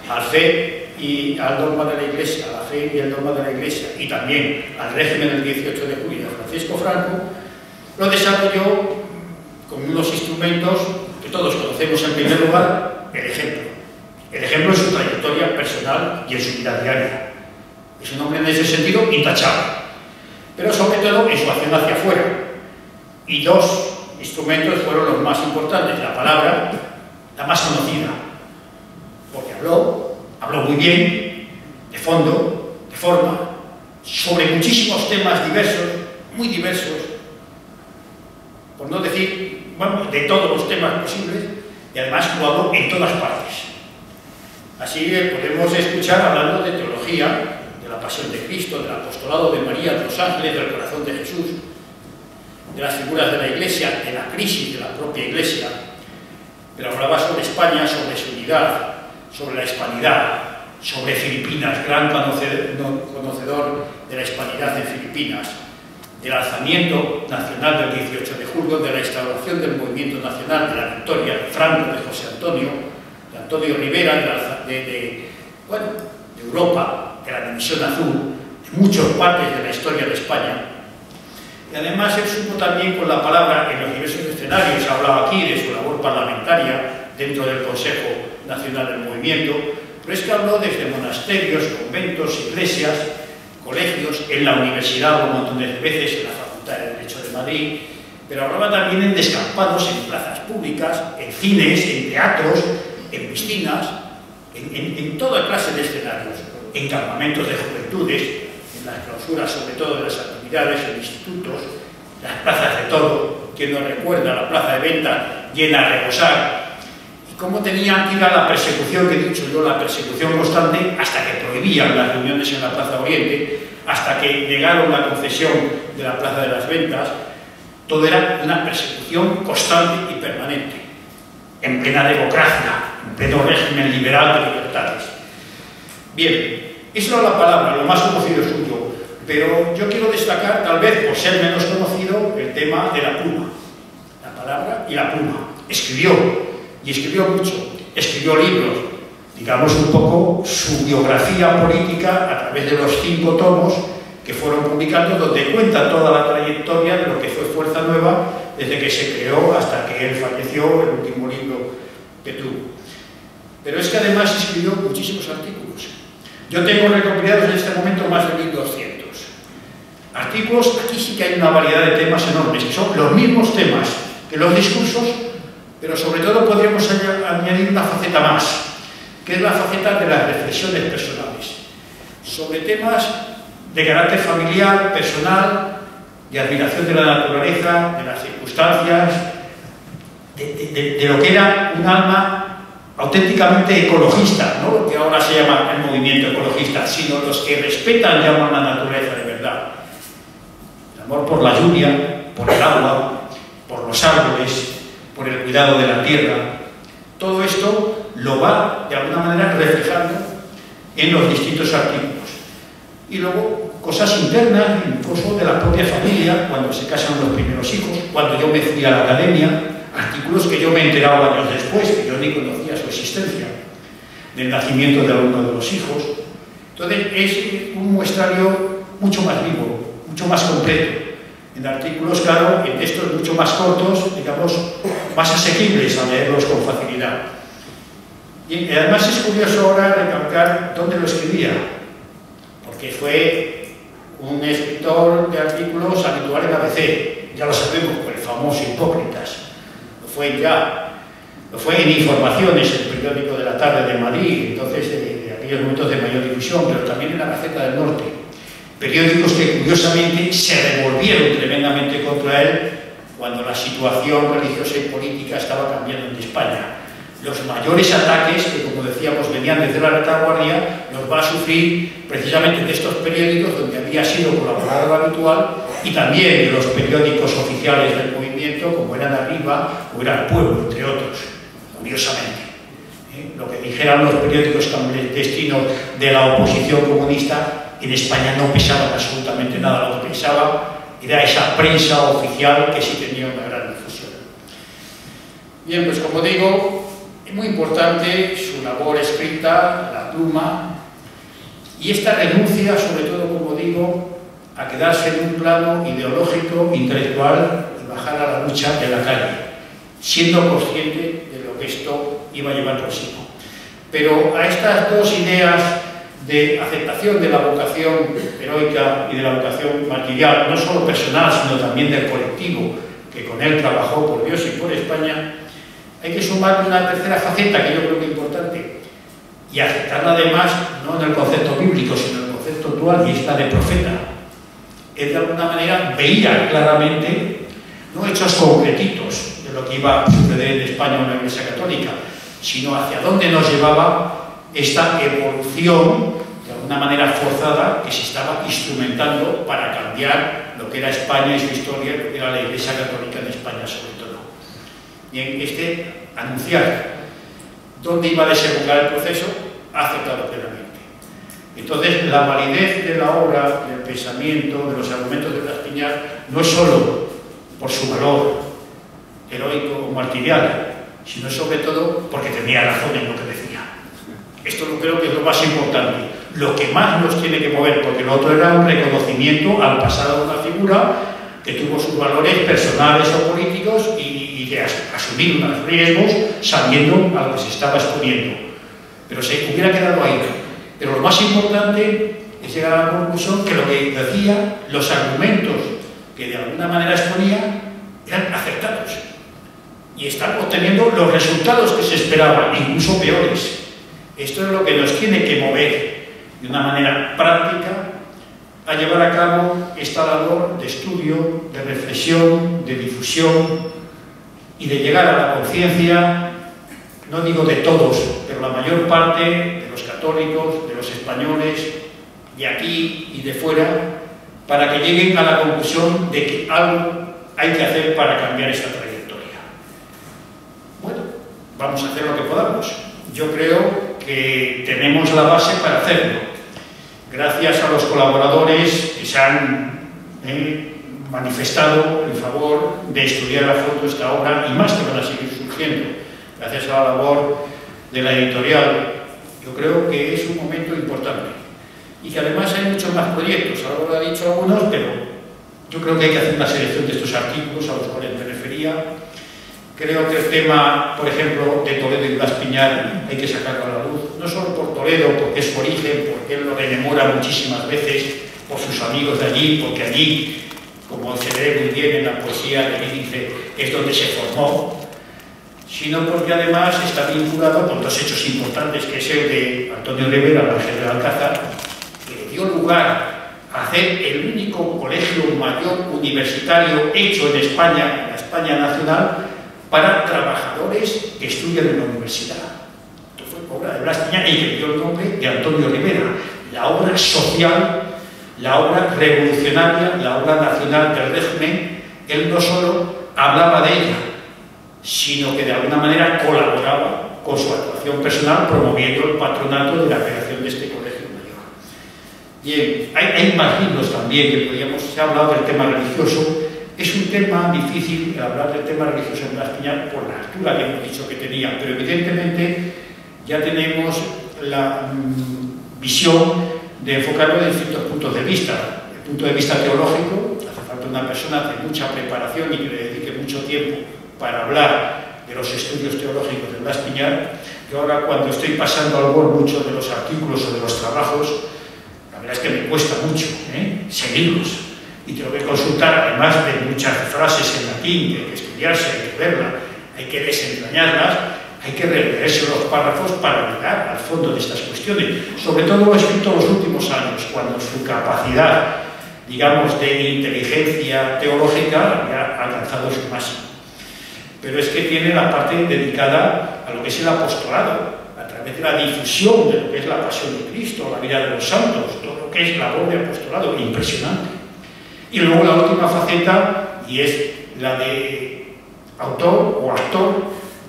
al fe y al dogma de la Iglesia, a la fe y al dogma de la Iglesia, y también al régimen del 18 de julio de Francisco Franco, lo desarrolló con unos instrumentos que todos conocemos. En primer lugar, el ejemplo. El ejemplo en su trayectoria personal y en su vida diaria. Es un hombre en ese sentido intachable, pero sobre todo en su acción hacia afuera. Y dos instrumentos fueron los más importantes. La palabra, la más conocida, porque habló muy bien, de fondo, de forma, sobre muchísimos temas diversos, muy diversos, por no decir, bueno, de todos los temas posibles, y además lo habló en todas partes. Así podemos escuchar hablando de teología, de la pasión de Cristo, del apostolado de María, de los ángeles, del corazón de Jesús, de las figuras de la Iglesia, de la crisis de la propia Iglesia, pero hablaba sobre España, sobre su unidad, sobre la hispanidad, sobre Filipinas, gran conocedor de la hispanidad en Filipinas, del alzamiento nacional del 18 de julio, de la instauración del movimiento nacional, de la victoria de Franco, de José Antonio, de Antonio Rivera, de Europa, de la División Azul, de muchas partes de la historia de España. Y además él supo también con la palabra en los diversos escenarios, se ha hablado aquí de su labor parlamentaria dentro del Consejo Nacional del Movimiento, pero es que habló desde monasterios, conventos, iglesias, colegios, en la universidad un montón de veces, en la Facultad de Derecho de Madrid, pero hablaba también en descampados, en plazas públicas, en cines, en teatros, en piscinas, en toda clase de escenarios, en campamentos de juventudes, en las clausuras sobre todo de las actividades, en institutos, las plazas de todo, quien nos recuerda la plaza de venta llena a rebosar, y cómo tenían que ir a la persecución, que he dicho yo, la persecución constante, hasta que prohibían las reuniones en la Plaza Oriente, hasta que negaron la concesión de la Plaza de las Ventas. Todo era una persecución constante y permanente, en plena democracia, en pleno régimen liberal de libertades. Bien, esa era la palabra, lo más conocido suyo, pero yo quiero destacar, tal vez por ser menos conocido, el tema de la pluma. La palabra y la pluma. Escribió, y escribió mucho, escribió libros, digamos un poco su biografía política a través de los 5 tomos que fueron publicando, donde cuenta toda la trayectoria de lo que fue Fuerza Nueva desde que se creó hasta que él falleció, el último libro que tuvo. Pero es que además escribió muchísimos artículos. Yo tengo recopilados en este momento más de 1200 artículos. Aquí sí que hay una variedad de temas enormes, que son los mismos temas que los discursos, pero sobre todo podríamos añadir una faceta más, que es la faceta de las reflexiones personales, sobre temas de carácter familiar, personal, de admiración de la naturaleza, de las circunstancias, de lo que era un alma auténticamente ecologista, no lo que ahora se llama el movimiento ecologista, sino los que respetan, llaman la naturaleza de verdad. El amor por la lluvia, por el agua, por los árboles, por el cuidado de la tierra. Todo esto lo va, de alguna manera, reflejando en los distintos artículos. Y luego, cosas internas, incluso de la propia familia, cuando se casan los primeros hijos, cuando yo me fui a la academia, artículos que yo me he enterado años después, que yo ni conocía su existencia, del nacimiento de alguno de los hijos. Entonces, es un muestrario mucho más vivo, mucho más completo. En artículos, claro, en textos mucho más cortos, digamos, más asequibles a leerlos con facilidad. Y además es curioso ahora recalcar dónde lo escribía, porque fue un escritor de artículos habitual en ABC, ya lo sabemos, por el famoso Hipócritas. Lo fue en Informaciones, el periódico de la tarde de Madrid, entonces de aquellos momentos de mayor difusión, pero también en la Gaceta del Norte. Periódicos que curiosamente se revolvieron tremendamente contra él cuando la situación religiosa y política estaba cambiando en España. Los mayores ataques, que como decíamos venían desde la retaguardia, los va a sufrir precisamente de estos periódicos donde había sido colaborador habitual, y también de los periódicos oficiales del movimiento, como eran Arriba o era El Pueblo, entre otros, curiosamente. Lo que dijeran los periódicos clandestinos de la oposición comunista en España no pesaba absolutamente nada. Lo que pensaba era esa prensa oficial que sí tenía una gran difusión. Bien, pues como digo, es muy importante su labor escrita, la pluma, y esta renuncia, sobre todo, como digo, a quedarse en un plano ideológico, intelectual, y bajar a la lucha de la calle, siendo consciente de lo que esto iba a llevar consigo. Pero a estas dos ideas de aceptación de la vocación heroica y de la vocación martirial, no solo personal, sino también del colectivo que con él trabajó por Dios y por España, hay que sumarle una tercera faceta que yo creo que es importante, y aceptarla además no en el concepto bíblico, sino en el concepto dual, y esta de profeta. Él de alguna manera veía claramente, no hechos concretitos de lo que iba a suceder en España en la Iglesia Católica, sino hacia dónde nos llevaba esta evolución, de alguna manera forzada, que se estaba instrumentando para cambiar lo que era España y su historia, lo que era la Iglesia Católica en España sobre todo. Y en anunciar dónde iba a desembocar el proceso, ha aceptado plenamente. Entonces, la validez de la obra, del pensamiento, de los argumentos de Blas Piñar, no es solo por su valor heroico o martirial, sino sobre todo porque tenía razón en lo que decía. Esto creo que es lo más importante, lo que más nos tiene que mover, porque lo otro era un reconocimiento al pasado de una figura que tuvo sus valores personales o políticos y de asumir unos riesgos sabiendo a lo que se estaba exponiendo. Pero se hubiera quedado ahí. Pero lo más importante es llegar a la conclusión que lo que decía, los argumentos que de alguna manera exponía, eran acertados. Y están obteniendo los resultados que se esperaban, incluso peores. Esto es lo que nos tiene que mover de una manera práctica a llevar a cabo esta labor de estudio, de reflexión, de difusión y de llegar a la conciencia, no digo de todos, pero la mayor parte de los católicos, de los españoles, de aquí y de fuera, para que lleguen a la conclusión de que algo hay que hacer para cambiar esta trayectoria. Bueno, vamos a hacer lo que podamos. Yo creo que tenemos la base para hacerlo. Gracias a los colaboradores que se han manifestado en favor de estudiar a fondo esta obra y más que van a seguir surgiendo, gracias a la labor de la editorial. Yo creo que es un momento importante y que además hay muchos más proyectos. Ahora lo he dicho algunos, pero yo creo que hay que hacer una selección de estos artículos a los cuales me refería. Creo que el tema, por ejemplo, de Toledo y Blas Piñar hay que sacarlo a la luz, no solo por Toledo, porque es su origen, porque él lo rememora muchísimas veces, por sus amigos de allí, porque allí, como se ve muy bien en la poesía de Lídice, es donde se formó, sino porque además está vinculado con dos hechos importantes, que es el de Antonio Rivera, el Ángel de Alcázar, que dio lugar a hacer el único colegio mayor universitario hecho en España, en la España nacional, para trabajadores que estudian en la universidad. Esto fue obra de Blas Piñar y que dio el nombre de Antonio Rivera. La obra social, la obra revolucionaria, la obra nacional del régimen, él no solo hablaba de ella, sino que de alguna manera colaboraba con su actuación personal promoviendo el patronato de la creación de este colegio mayor. Bien, hay más libros también que podríamos, se ha hablado del tema religioso. Es un tema difícil hablar del tema religioso en Blas Piñar por la altura que hemos dicho que tenía, pero evidentemente ya tenemos la visión de enfocarlo de distintos puntos de vista. Desde el punto de vista teológico, hace falta una persona de mucha preparación y que le dedique mucho tiempo para hablar de los estudios teológicos de Blas Piñar. Yo ahora, cuando estoy pasando al Word muchos de los artículos o de los trabajos, la verdad es que me cuesta mucho seguirlos. Y tengo que consultar, además de muchas frases en latín, que hay que estudiarse, hay que verlas, hay que desentrañarlas, hay que releerse los párrafos para llegar al fondo de estas cuestiones. Sobre todo lo he escrito en los últimos años, cuando su capacidad, digamos, de inteligencia teológica había alcanzado su máximo. Pero es que tiene la parte dedicada a lo que es el apostolado, a través de la difusión de lo que es la pasión de Cristo, la vida de los santos, todo lo que es labor de apostolado, impresionante. Y luego la última faceta, y es la de autor o actor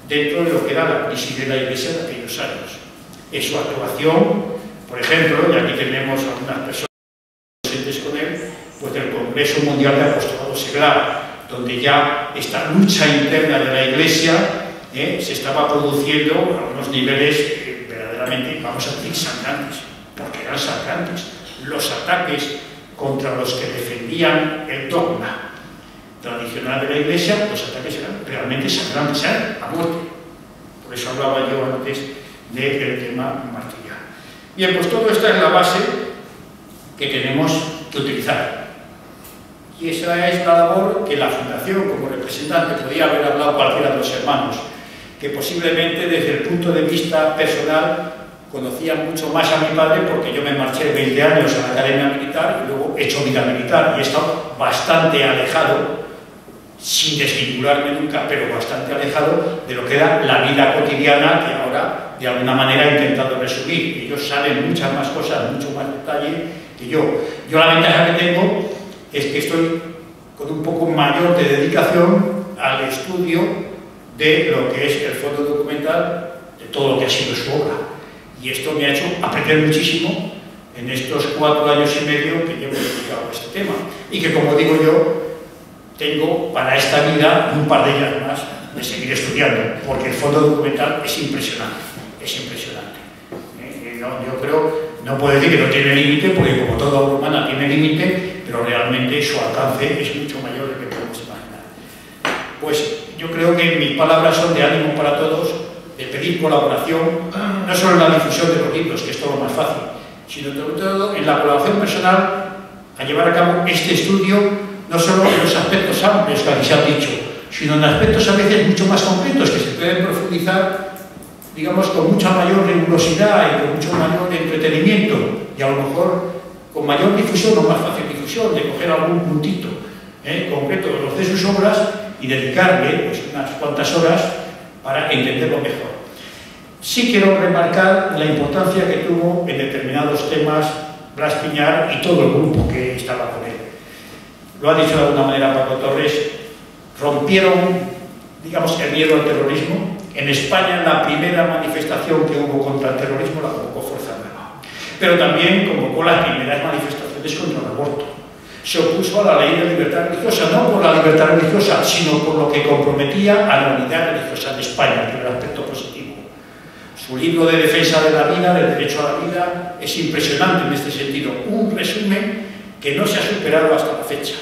dentro de lo que era la crisis de la Iglesia de aquellos años. Es su actuación, por ejemplo, y aquí tenemos algunas personas presentes con él, pues del Congreso Mundial de Apostolado Seglar, donde ya esta lucha interna de la Iglesia se estaba produciendo a unos niveles verdaderamente, vamos a decir, sangrantes, porque eran sangrantes. Los ataques contra los que defendían el dogma tradicional de la Iglesia, los ataques eran realmente sangrantes, eran a muerte. Por eso hablaba yo antes del tema martirial. Bien, pues todo esto es la base que tenemos que utilizar. Y esa es la labor que la Fundación, como representante, podía haber hablado cualquiera de los hermanos, que posiblemente desde el punto de vista personal conocía mucho más a mi padre, porque yo me marché 20 años a la Academia Militar y luego he hecho vida militar y he estado bastante alejado, sin desvincularme nunca, pero bastante alejado de lo que era la vida cotidiana, que ahora de alguna manera he intentado resumir. Ellos saben muchas más cosas, mucho más detalle que yo. Yo la ventaja que tengo es que estoy con un poco mayor de dedicación al estudio de lo que es el fondo documental, de todo lo que ha sido su obra. Y esto me ha hecho aprender muchísimo en estos 4 años y medio que llevo dedicado a este tema. Y que, como digo yo, tengo para esta vida un par de años más de seguir estudiando, porque el fondo documental es impresionante, es impresionante. Yo creo, no puedo decir que no tiene límite, porque como toda obra humana tiene límite, pero realmente su alcance es mucho mayor del que podemos imaginar. Pues yo creo que mis palabras son de ánimo para todos, de pedir colaboración, no solo en la difusión de los libros, que es todo lo más fácil, sino sobre todo en la colaboración personal a llevar a cabo este estudio, no solo en los aspectos amplios que se han dicho, sino en aspectos a veces mucho más concretos que se pueden profundizar, digamos, con mucha mayor rigurosidad y con mucho mayor entretenimiento, y a lo mejor con mayor difusión o más fácil difusión, de coger algún puntito concreto de los de sus obras y dedicarle pues, unas cuantas horas para entenderlo mejor. Sí quiero remarcar la importancia que tuvo en determinados temas Blas Piñar y todo el grupo que estaba con él. Lo ha dicho de alguna manera Paco Torres, rompieron, digamos, el miedo al terrorismo. En España la primera manifestación que hubo contra el terrorismo la convocó Fuerza Nueva, pero también convocó las primeras manifestaciones contra el aborto. Se opuso a la ley de libertad religiosa, no por la libertad religiosa, sino por lo que comprometía a la unidad religiosa de España, que era el aspecto positivo. Su libro de defensa de la vida, del derecho a la vida, es impresionante en este sentido, un resumen que no se ha superado hasta la fecha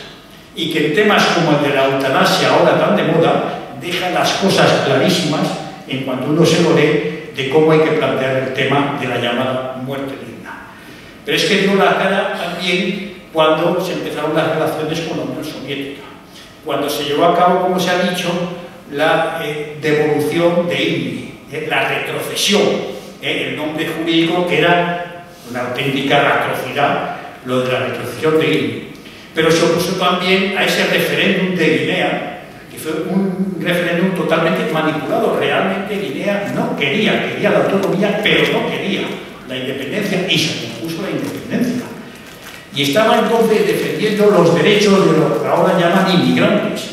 y que en temas como el de la eutanasia, ahora tan de moda, deja las cosas clarísimas en cuanto uno se lo lee de cómo hay que plantear el tema de la llamada muerte digna. Pero es que dio la cara también cuando se empezaron las relaciones con la Unión Soviética, cuando se llevó a cabo, como se ha dicho, la devolución de INMI, la retrocesión, el nombre jurídico que era una auténtica atrocidad, lo de la retrocesión de INMI. Pero se opuso también a ese referéndum de Guinea, que fue un referéndum totalmente manipulado. Realmente Guinea no quería la autonomía, pero no quería la independencia y se impuso la independencia. Y estaba entonces defendiendo los derechos de lo que ahora llaman inmigrantes,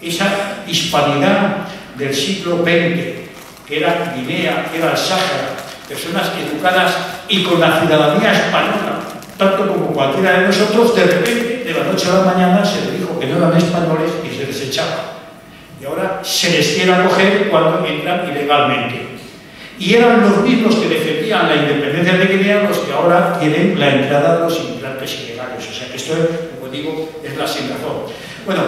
esa hispanidad del siglo XX, que era Guinea, que era el Sáhara, personas educadas y con la ciudadanía española, tanto como cualquiera de nosotros. De repente, de la noche a la mañana, se les dijo que no eran españoles y se les echaba. Y ahora se les quiere acoger cuando entran ilegalmente. Y eran los mismos que defendían la independencia de Guinea los que ahora quieren la entrada de los inmigrantes ilegales. O sea que esto, como digo, es la sin razón. Bueno,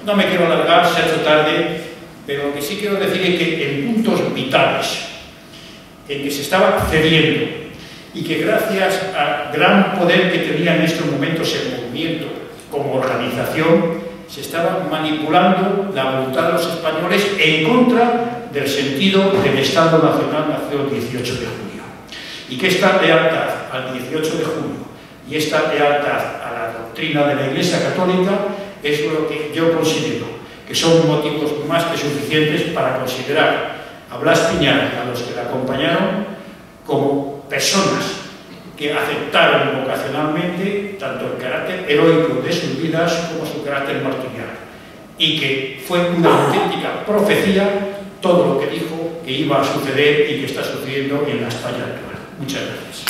no me quiero alargar, se ha hecho tarde, pero lo que sí quiero decir es que en puntos vitales en que se estaba cediendo y que gracias al gran poder que tenía en estos momentos el movimiento como organización, se estaba manipulando la voluntad de los españoles en contra del sentido del Estado Nacional nació el 18 de junio. Y que esta lealtad al 18 de junio y esta lealtad a la doctrina de la Iglesia Católica es lo que yo considero que son motivos más que suficientes para considerar a Blas Piñar y a los que le acompañaron como personas que aceptaron vocacionalmente tanto el carácter heroico de sus vidas como su carácter martirial, y que fue una auténtica profecía todo lo que dijo que iba a suceder y que está sucediendo en la España actual. Muchas gracias.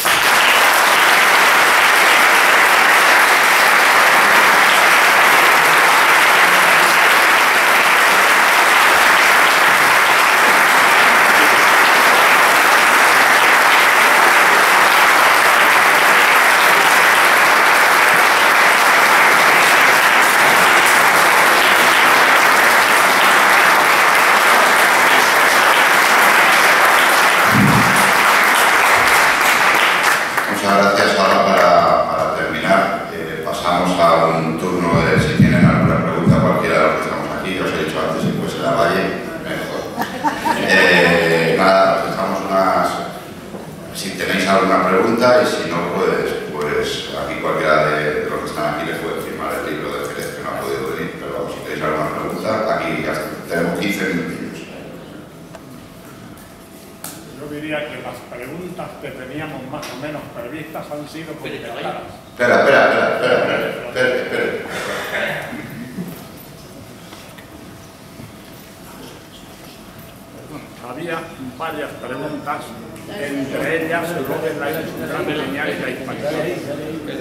Había varias preguntas, entre ellas lo de la industria lineal y la hispanización,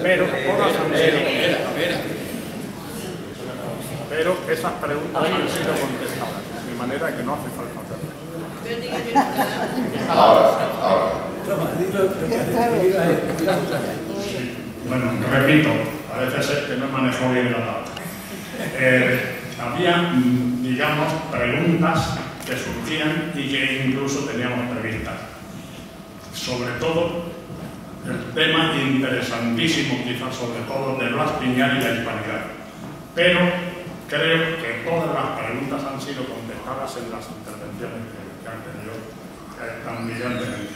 pero todas han sido contestadas. Pero esas preguntas han sido contestadas, de manera que no hace falta hacerlas. Bueno, repito, parece ser que no manejó bien la palabra. Había, digamos, preguntas que surgían y que incluso teníamos previstas. Sobre todo, el tema interesantísimo, quizás sobre todo, de Blas Piñar y la hispanidad. Pero creo que todas las preguntas han sido contestadas en las intervenciones que han tenido tan brillantemente.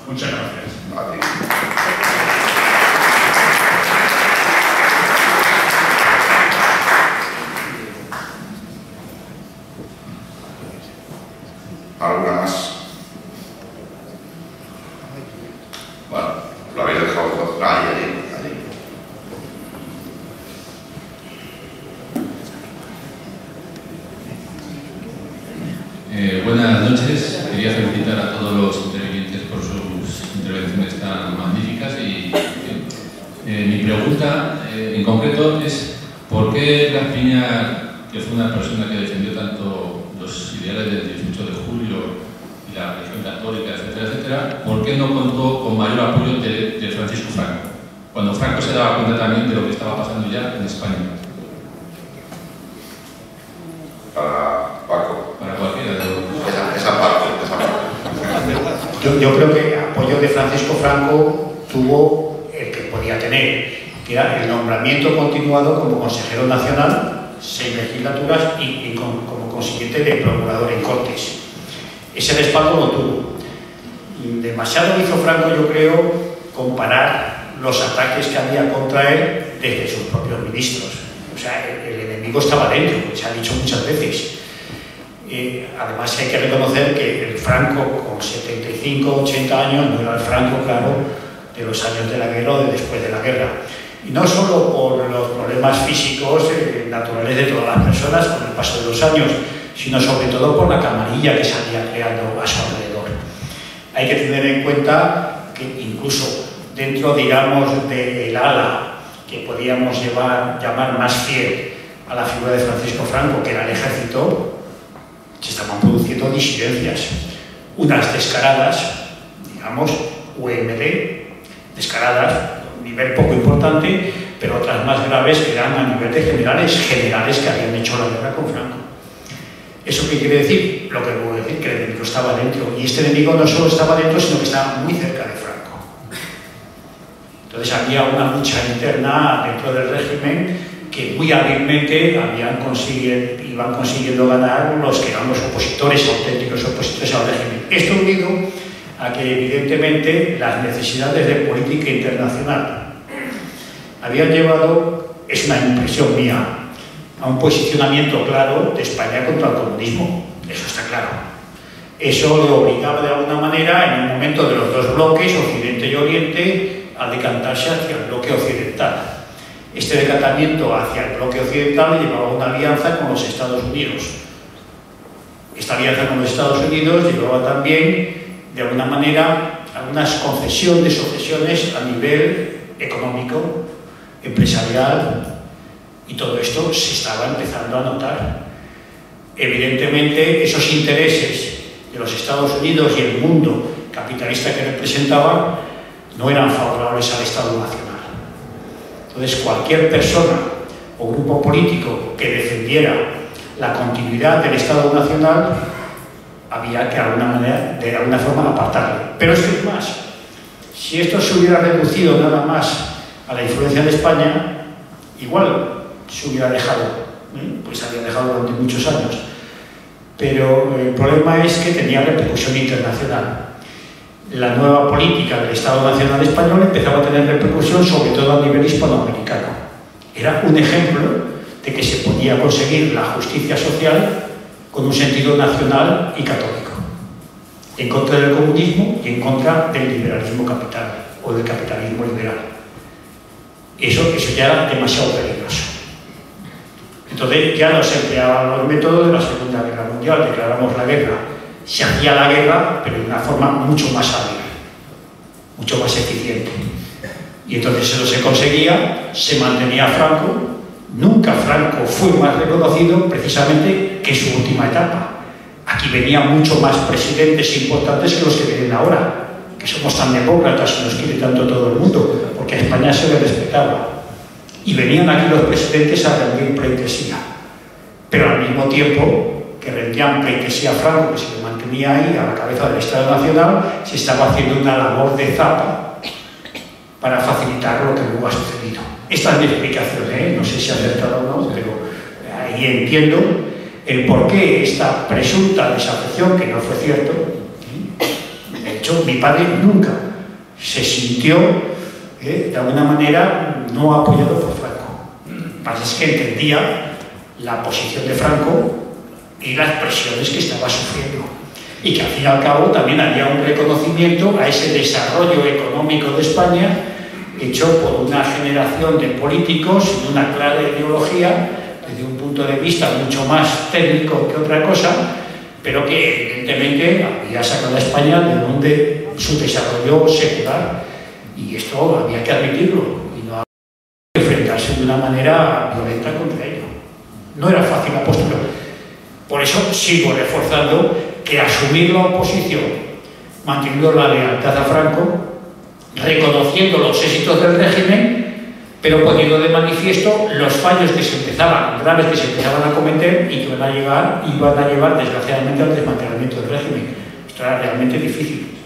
Muchas gracias. ¿Alguna más? Bueno, lo habéis dejado todo. Allí. Buenas noches. Quería felicitar a todos los intervinientes por sus intervenciones tan magníficas y mi pregunta en concreto es ¿por qué Blas Piñar, que fue una persona que defendió tanto los ideales del 18 de julio y la religión católica, etcétera, etcétera, ¿por qué no contó con mayor apoyo de Francisco Franco? Cuando Franco se daba cuenta también de lo que estaba pasando ya en España. Para Paco. Para cualquiera de los... Esa parte. Yo creo que el apoyo de Francisco Franco tuvo el que podía tener, que era el nombramiento continuado como consejero nacional, 6 legislaturas y como consiguiente de procurador en Cortes. Ese respaldo lo tuvo. Demasiado hizo Franco, yo creo, comparar los ataques que había contra él desde sus propios ministros. O sea, el enemigo estaba dentro, se ha dicho muchas veces. Además hay que reconocer que el Franco con 75, 80 años no era el Franco, claro, de los años de la guerra o de después de la guerra. Y no solo por los problemas físicos naturales de todas las personas con el paso de los años, sino sobre todo por la camarilla que se había creado a su alrededor. Hay que tener en cuenta que incluso dentro, digamos, del ala que podíamos llamar más fiel a la figura de Francisco Franco, que era el ejército, se estaban produciendo disidencias, unas descaradas, digamos, UMD, descaradas, a nivel poco importante, pero otras más graves que eran a nivel de generales que habían hecho la guerra con Franco. ¿Eso qué quiere decir? Lo que puedo decir, que el enemigo estaba dentro, y este enemigo no solo estaba dentro, sino que estaba muy cerca de Franco. Entonces había una lucha interna dentro del régimen que muy hábilmente iban consiguiendo ganar los que eran los opositores, auténticos opositores al régimen. Esto unido a que evidentemente las necesidades de política internacional habían llevado, es una impresión mía, a un posicionamiento claro de España contra el comunismo. Eso está claro. Eso le obligaba de alguna manera, en el momento de los dos bloques, Occidente y Oriente, a decantarse hacia el bloque occidental. Este decantamiento hacia el bloque occidental llevaba a una alianza con los Estados Unidos. Esta alianza con los Estados Unidos llevaba también, de alguna manera, algunas concesiones o cesiones a nivel económico, empresarial, y todo esto se estaba empezando a notar. Evidentemente, esos intereses de los Estados Unidos y el mundo capitalista que representaban no eran favorables al Estado Nacional. Entonces, cualquier persona o grupo político que defendiera la continuidad del Estado Nacional había que de alguna forma apartarle. Pero esto es más. Si esto se hubiera reducido nada más a la influencia de España, igual se hubiera dejado, pues se había dejado durante muchos años. Pero el problema es que tenía repercusión internacional. La nueva política del Estado Nacional Español empezaba a tener repercusión sobre todo a nivel hispanoamericano. Era un ejemplo de que se podía conseguir la justicia social con un sentido nacional y católico, en contra del comunismo y en contra del liberalismo capital o del capitalismo liberal. Eso ya era demasiado peligroso. Entonces ya no se empleaban los métodos de la Segunda Guerra Mundial, declaramos la guerra. Se hacía la guerra, pero de una forma mucho más hábil, mucho más eficiente. Y entonces eso se conseguía, se mantenía Franco. Nunca Franco fue más reconocido precisamente que en su última etapa. Aquí venían mucho más presidentes importantes que los que vienen ahora, que somos tan demócratas y nos quiere tanto todo el mundo, porque a España se le respetaba. y venían aquí los presidentes a rendir pleitesía. Pero al mismo tiempo que rendían pleitesía a Franco, que se le mantenía ahí a la cabeza del Estado Nacional, se estaba haciendo una labor de zapa para facilitar lo que luego ha sucedido. Esta es mi explicación, no sé si ha acertado o no, pero ahí entiendo el porqué esta presunta desafección, que no fue cierto. De hecho, mi padre nunca se sintió, de alguna manera, no apoyado por Franco. Lo que pasa es que entendía la posición de Franco y las presiones que estaba sufriendo. Y que al fin y al cabo también había un reconocimiento a ese desarrollo económico de España hecho por una generación de políticos de una clara ideología, desde un punto de vista mucho más técnico que otra cosa, pero que evidentemente había sacado a España de donde su desarrollo secular. Y esto había que admitirlo, y no había que enfrentarse de una manera violenta contra ello. No era fácil la postura. Por eso sigo reforzando que asumir la oposición, manteniendo la lealtad a Franco, reconociendo los éxitos del régimen, pero poniendo de manifiesto los fallos que se empezaban, graves que se empezaban a cometer y que iban a llevar desgraciadamente al desmantelamiento del régimen. Esto era realmente difícil.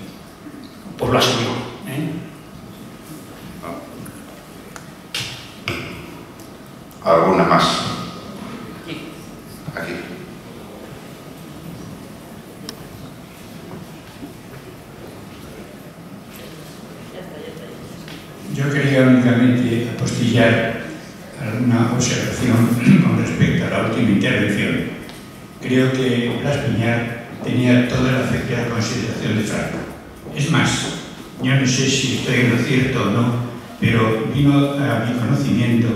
Pues lo asumió. ¿Alguna más? Aquí. Yo quería únicamente apostillar alguna observación con respecto a la última intervención. Creo que Blas Piñar tenía toda la efectiva consideración de Franco. Es más, yo no sé si estoy en lo cierto o no, pero vino a mi conocimiento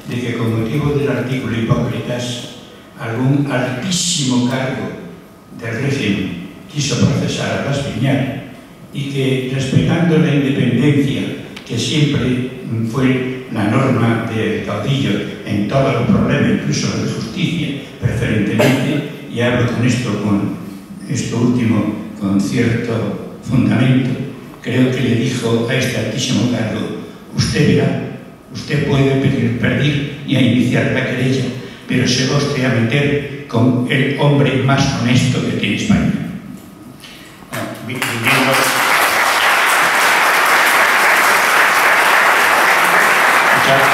de que con motivo del artículo Hipócritas, algún altísimo cargo del régimen quiso procesar a Blas Piñar y que, respetando la independencia que siempre fue la norma del caudillo en todos los problemas, incluso los de justicia, preferentemente, y hablo con esto último con cierto fundamento, creo que le dijo a este altísimo cargo: usted verá, usted puede pedir y a iniciar la querella, pero se va usted a meter con el hombre más honesto que tiene España.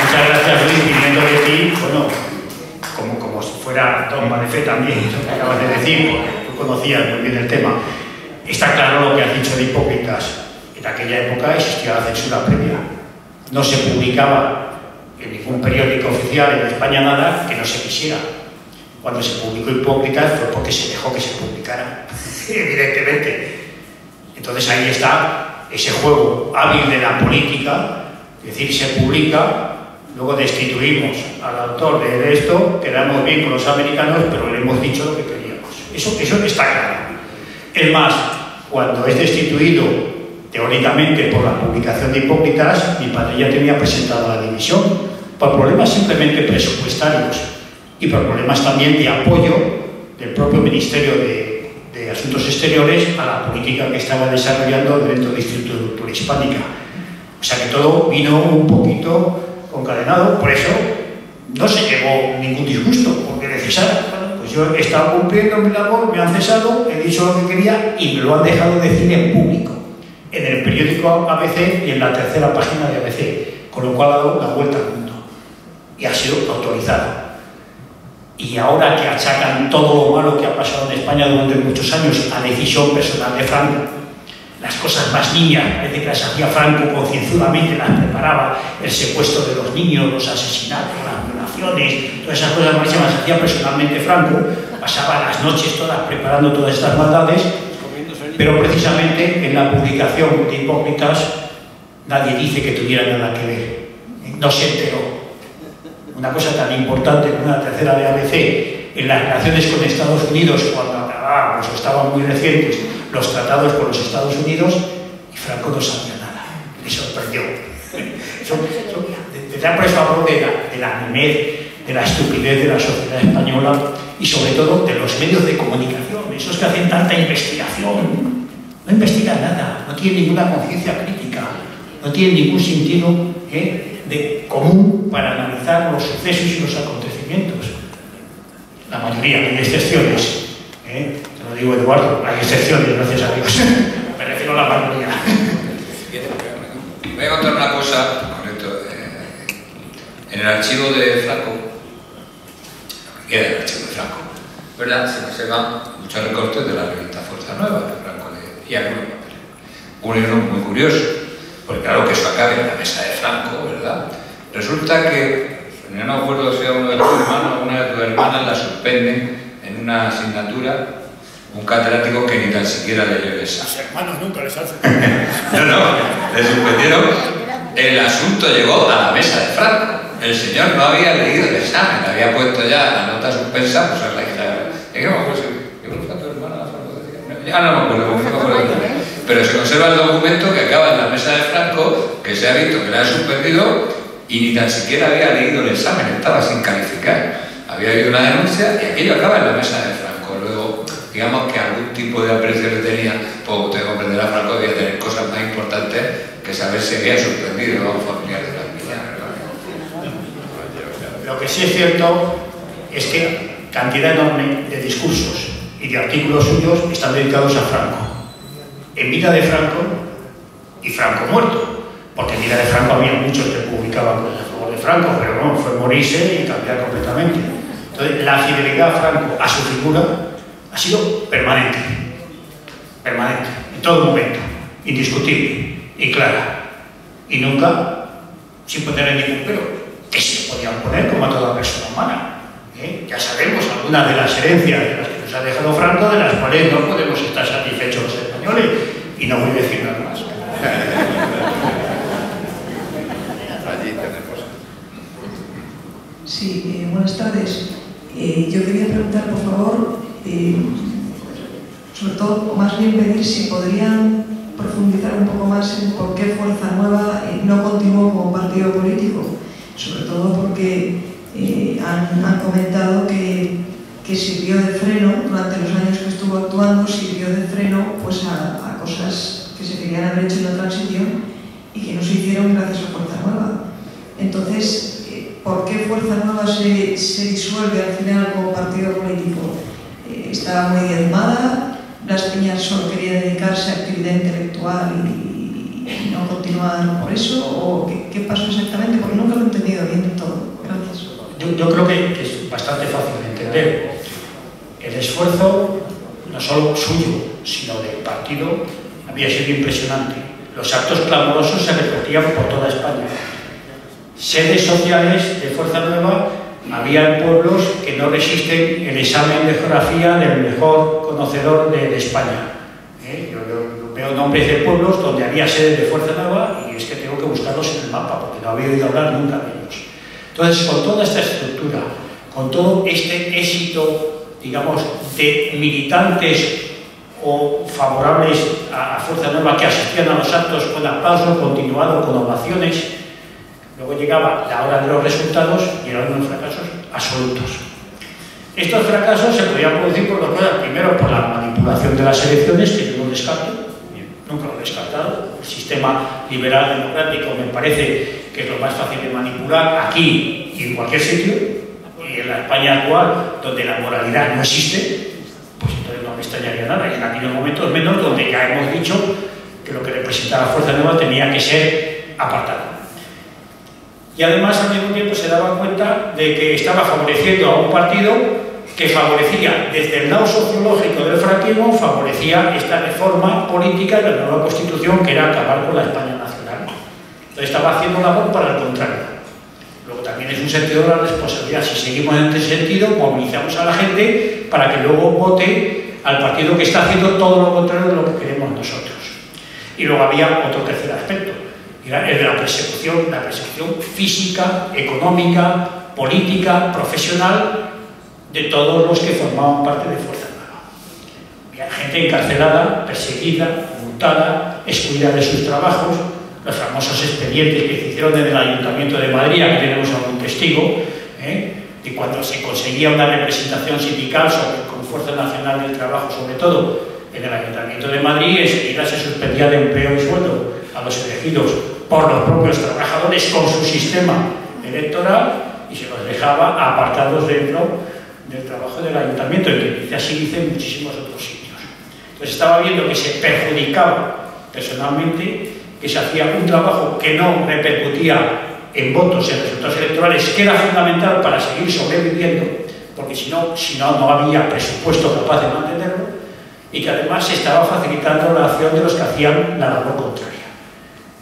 Muchas gracias, Luis. Viniendo de ti, bueno, como si fuera dogma de fe también, eso que acabas de decir, porque tú conocías muy bien el tema. Está claro lo que has dicho de Hipócritas. En aquella época existía la censura previa. No se publicaba en ningún periódico oficial en España nada que no se quisiera. Cuando se publicó Hipócritas fue porque se dejó que se publicara, evidentemente. Entonces ahí está ese juego hábil de la política. Es decir, se publica, luego destituimos al autor de esto, quedamos bien con los americanos, pero le hemos dicho lo que queríamos. Eso está claro. Es más, cuando es destituido teóricamente por la publicación de Hipócritas, mi padre ya tenía presentado la dimisión, por problemas simplemente presupuestarios y por problemas también de apoyo del propio Ministerio de Asuntos Exteriores a la política que estaba desarrollando dentro del Instituto de Cultura Hispánica. O sea que todo vino un poquito concadenado, por eso no se llevó ningún disgusto, porque necesario. Bueno, pues yo he estado cumpliendo mi labor, me han cesado, he dicho lo que quería y me lo han dejado decir en público, en el periódico ABC y en la tercera página de ABC, con lo cual ha dado la vuelta al mundo y ha sido autorizado. Y ahora que achacan todo lo malo que ha pasado en España durante muchos años a decisión personal de Franco, las cosas más niñas, parece que las hacía Franco concienzudamente, las preparaba, el secuestro de los niños, los asesinatos, las violaciones, todas esas cosas malísimas las hacía personalmente Franco, pasaba las noches todas preparando todas estas maldades, pero precisamente en la publicación de Hipócritas nadie dice que tuviera nada que ver, no se enteró. Una cosa tan importante como una tercera de ABC, en las relaciones con Estados Unidos, cuando acabábamos, estaban muy recientes, los tratados con los Estados Unidos, y Franco no sabía nada, le sorprendió. Por eso hablo de la nimez, de la estupidez de la sociedad española y sobre todo de los medios de comunicación, esos que hacen tanta investigación, no investigan nada, no tienen ninguna conciencia crítica, no tienen ningún sentido de común para analizar los sucesos y los acontecimientos. La mayoría, hay excepciones. Te lo digo, Eduardo, hay excepciones, gracias a Dios. Me refiero a la mayoría. Voy a contar una cosa, correcto. En el archivo de Franco, el archivo de Franco, ¿verdad? Se conservan muchos recortes de la revista Fuerza Nueva de Franco y algunos papeles. Un libro muy curioso, porque claro que eso acabe en la mesa de Franco, ¿verdad? Resulta que, no me acuerdo si era uno de tus hermanos o una de tus hermanas, la suspenden en una asignatura un catedrático que ni tan siquiera leyó el examen. Los hermanos nunca les hacen. No, le suspendieron. El asunto llegó a la mesa de Franco. El señor no había leído el examen, le había puesto ya la nota suspensa, pues a la hija. ¿De qué me acuerdo? ¿Qué me gusta tu hermana? Ya no me acuerdo, pero se conserva el documento que acaba en la mesa de Franco, que se ha visto que le ha suspendido y ni tan siquiera había leído el examen, estaba sin calificar. Había habido una denuncia y aquello acaba en la mesa de Franco. Luego, digamos que algún tipo de aprecio le tenía, pues usted comprenderá, Franco debía tener cosas más importantes que saber si había suspendido a un familiar de la niña. Lo que sí es cierto es que cantidad enorme de discursos y de artículos suyos están dedicados a Franco. En vida de Franco y Franco muerto, porque en vida de Franco había muchos que publicaban cosas a favor de Franco, pero no, fue morirse y cambiar completamente. Entonces, la fidelidad a Franco, a su figura, ha sido permanente, en todo momento, indiscutible y clara, y nunca sin poner ningún pero, que se podían poner como a toda persona humana. Ya sabemos algunas de las herencias de las que nos ha dejado Franco, de las cuales no podemos estar satisfechos los españoles, y no voy a decir nada más. Sí, buenas tardes. Yo quería preguntar, por favor, sobre todo, o más bien pedir si podrían profundizar un poco más en por qué Fuerza Nueva no continuó como partido político, sobre todo porque han comentado que sirvió de freno durante los años que estuvo actuando, sirvió de freno pues a cosas que se querían haber hecho en la transición y que no se hicieron gracias a Fuerza Nueva. Entonces, ¿por qué Fuerza Nueva se disuelve al final como partido político? Estaba muy diezmada, Blas Piñar solo quería dedicarse a actividad intelectual y no continuar por eso, o ¿qué pasó exactamente? Porque nunca lo he entendido bien del todo. Gracias. Yo creo que es bastante fácil de entender. El esfuerzo, no solo suyo, sino del partido, había sido impresionante. Los actos clamorosos se repetían por toda España. Sedes sociales de Fuerza Nueva había en pueblos que no resisten el examen de geografía del mejor conocedor de España. Yo veo nombres de pueblos donde había sedes de Fuerza Nueva y es que tengo que buscarlos en el mapa porque no había oído hablar nunca de ellos. Entonces, con toda esta estructura, con todo este éxito, digamos, de militantes o favorables a Fuerza Nueva que asistían a los actos con aplauso continuado, con ovaciones, luego llegaba la hora de los resultados y eran unos fracasos absolutos. Estos fracasos se podían producir por dos cosas. Primero, por la manipulación de las elecciones, que yo no descarto, nunca lo he descartado. El sistema liberal democrático me parece que es lo más fácil de manipular aquí y en cualquier sitio, y en la España actual, donde la moralidad no existe, pues entonces no me extrañaría nada, y en aquellos momentos menos, donde ya hemos dicho que lo que representaba Fuerza Nueva tenía que ser apartado. Y además al mismo tiempo se daban cuenta de que estaba favoreciendo a un partido que favorecía, desde el lado sociológico del franquismo, favorecía esta reforma política de la nueva Constitución, que era acabar con la España nacional. Entonces estaba haciendo labor para el contrario. Luego también es un sentido de la responsabilidad. Si seguimos en este sentido, movilizamos a la gente para que luego vote al partido que está haciendo todo lo contrario de lo que queremos nosotros. Y luego había otro tercer aspecto, era el de la persecución física, económica, política, profesional, de todos los que formaban parte de Fuerza Nueva. Había gente encarcelada, perseguida, multada, excluida de sus trabajos, los famosos expedientes que se hicieron en el Ayuntamiento de Madrid, aquí tenemos algún testigo, y cuando se conseguía una representación sindical con Fuerza Nacional del Trabajo, sobre todo en el Ayuntamiento de Madrid, enseguida se suspendía de empleo y sueldo a los elegidos por los propios trabajadores con su sistema electoral y se los dejaba apartados dentro del trabajo del ayuntamiento, y así dice en muchísimos otros sitios. Entonces estaba viendo que se perjudicaba personalmente, que se hacía un trabajo que no repercutía en votos, en resultados electorales, que era fundamental para seguir sobreviviendo, porque si no había presupuesto capaz de mantenerlo, y que además se estaba facilitando la acción de los que hacían la labor contraria.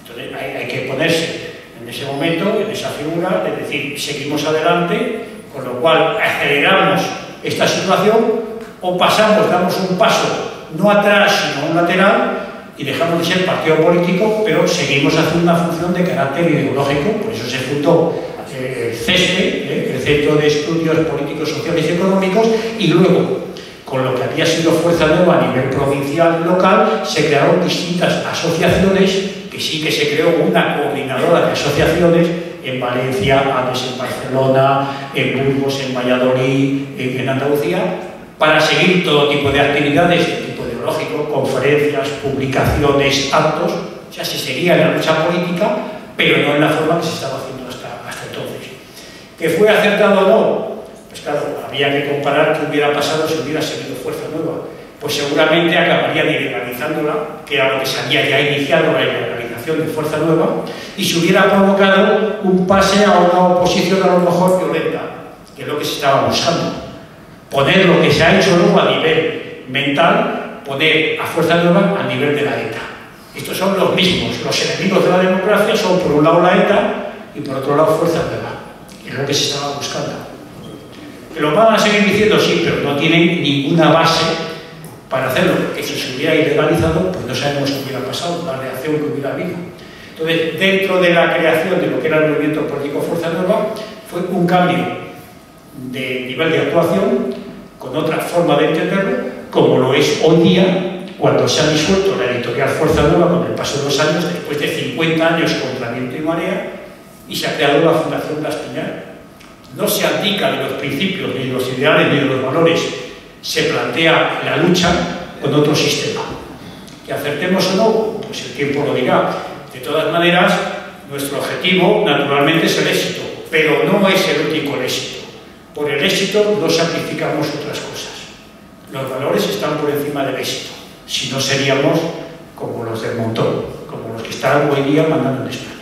Entonces hay que ponerse en ese momento, en esa figura, es decir, seguimos adelante, con lo cual aceleramos esta situación, o pasamos, damos un paso, no atrás, sino un lateral, y dejamos de ser partido político, pero seguimos haciendo una función de carácter ideológico. Por eso se fundó el CESPE, el Centro de Estudios Políticos, Sociales y Económicos, y luego, con lo que había sido Fuerza Nueva a nivel provincial y local, se crearon distintas asociaciones, que sí que se creó una coordinadora de asociaciones en Valencia, antes en Barcelona, en Burgos, en Valladolid, en Andalucía, para seguir todo tipo de actividades de tipo ideológico, conferencias, publicaciones, actos. O sea, se seguía en la lucha política, pero no en la forma que se estaba haciendo hasta entonces. ¿Que fue acertado o no? Pues claro, había que comparar qué hubiera pasado si hubiera seguido Fuerza Nueva. Pues seguramente acabarían ilegalizándola, que era lo que se había ya iniciado, la ilegalización de Fuerza Nueva, y se hubiera provocado un pase a una oposición a lo mejor violenta, que es lo que se estaba buscando. Poner lo que se ha hecho luego a nivel mental, poner a Fuerza Nueva a nivel de la ETA. Estos son los mismos. Los enemigos de la democracia son por un lado la ETA y por otro lado Fuerza Nueva. Es lo que se estaba buscando. Que lo van a seguir diciendo, sí, pero no tienen ninguna base para hacerlo, porque si se hubiera ilegalizado, pues no sabemos qué hubiera pasado, la reacción que hubiera habido. Entonces, dentro de la creación de lo que era el movimiento político Fuerza Nueva, fue un cambio de nivel de actuación, con otra forma de entenderlo, como lo es hoy día, cuando se ha disuelto la editorial Fuerza Nueva con el paso de los años, después de 50 años contra viento y marea, y se ha creado la Fundación Blas Piñar. No se abdica de los principios, ni de los ideales, ni de los valores, se plantea la lucha con otro sistema. Que acertemos o no, pues el tiempo lo dirá. De todas maneras, nuestro objetivo, naturalmente, es el éxito, pero no es el único éxito. Por el éxito no sacrificamos otras cosas. Los valores están por encima del éxito. Si no, seríamos como los del montón, como los que están hoy día mandando en España.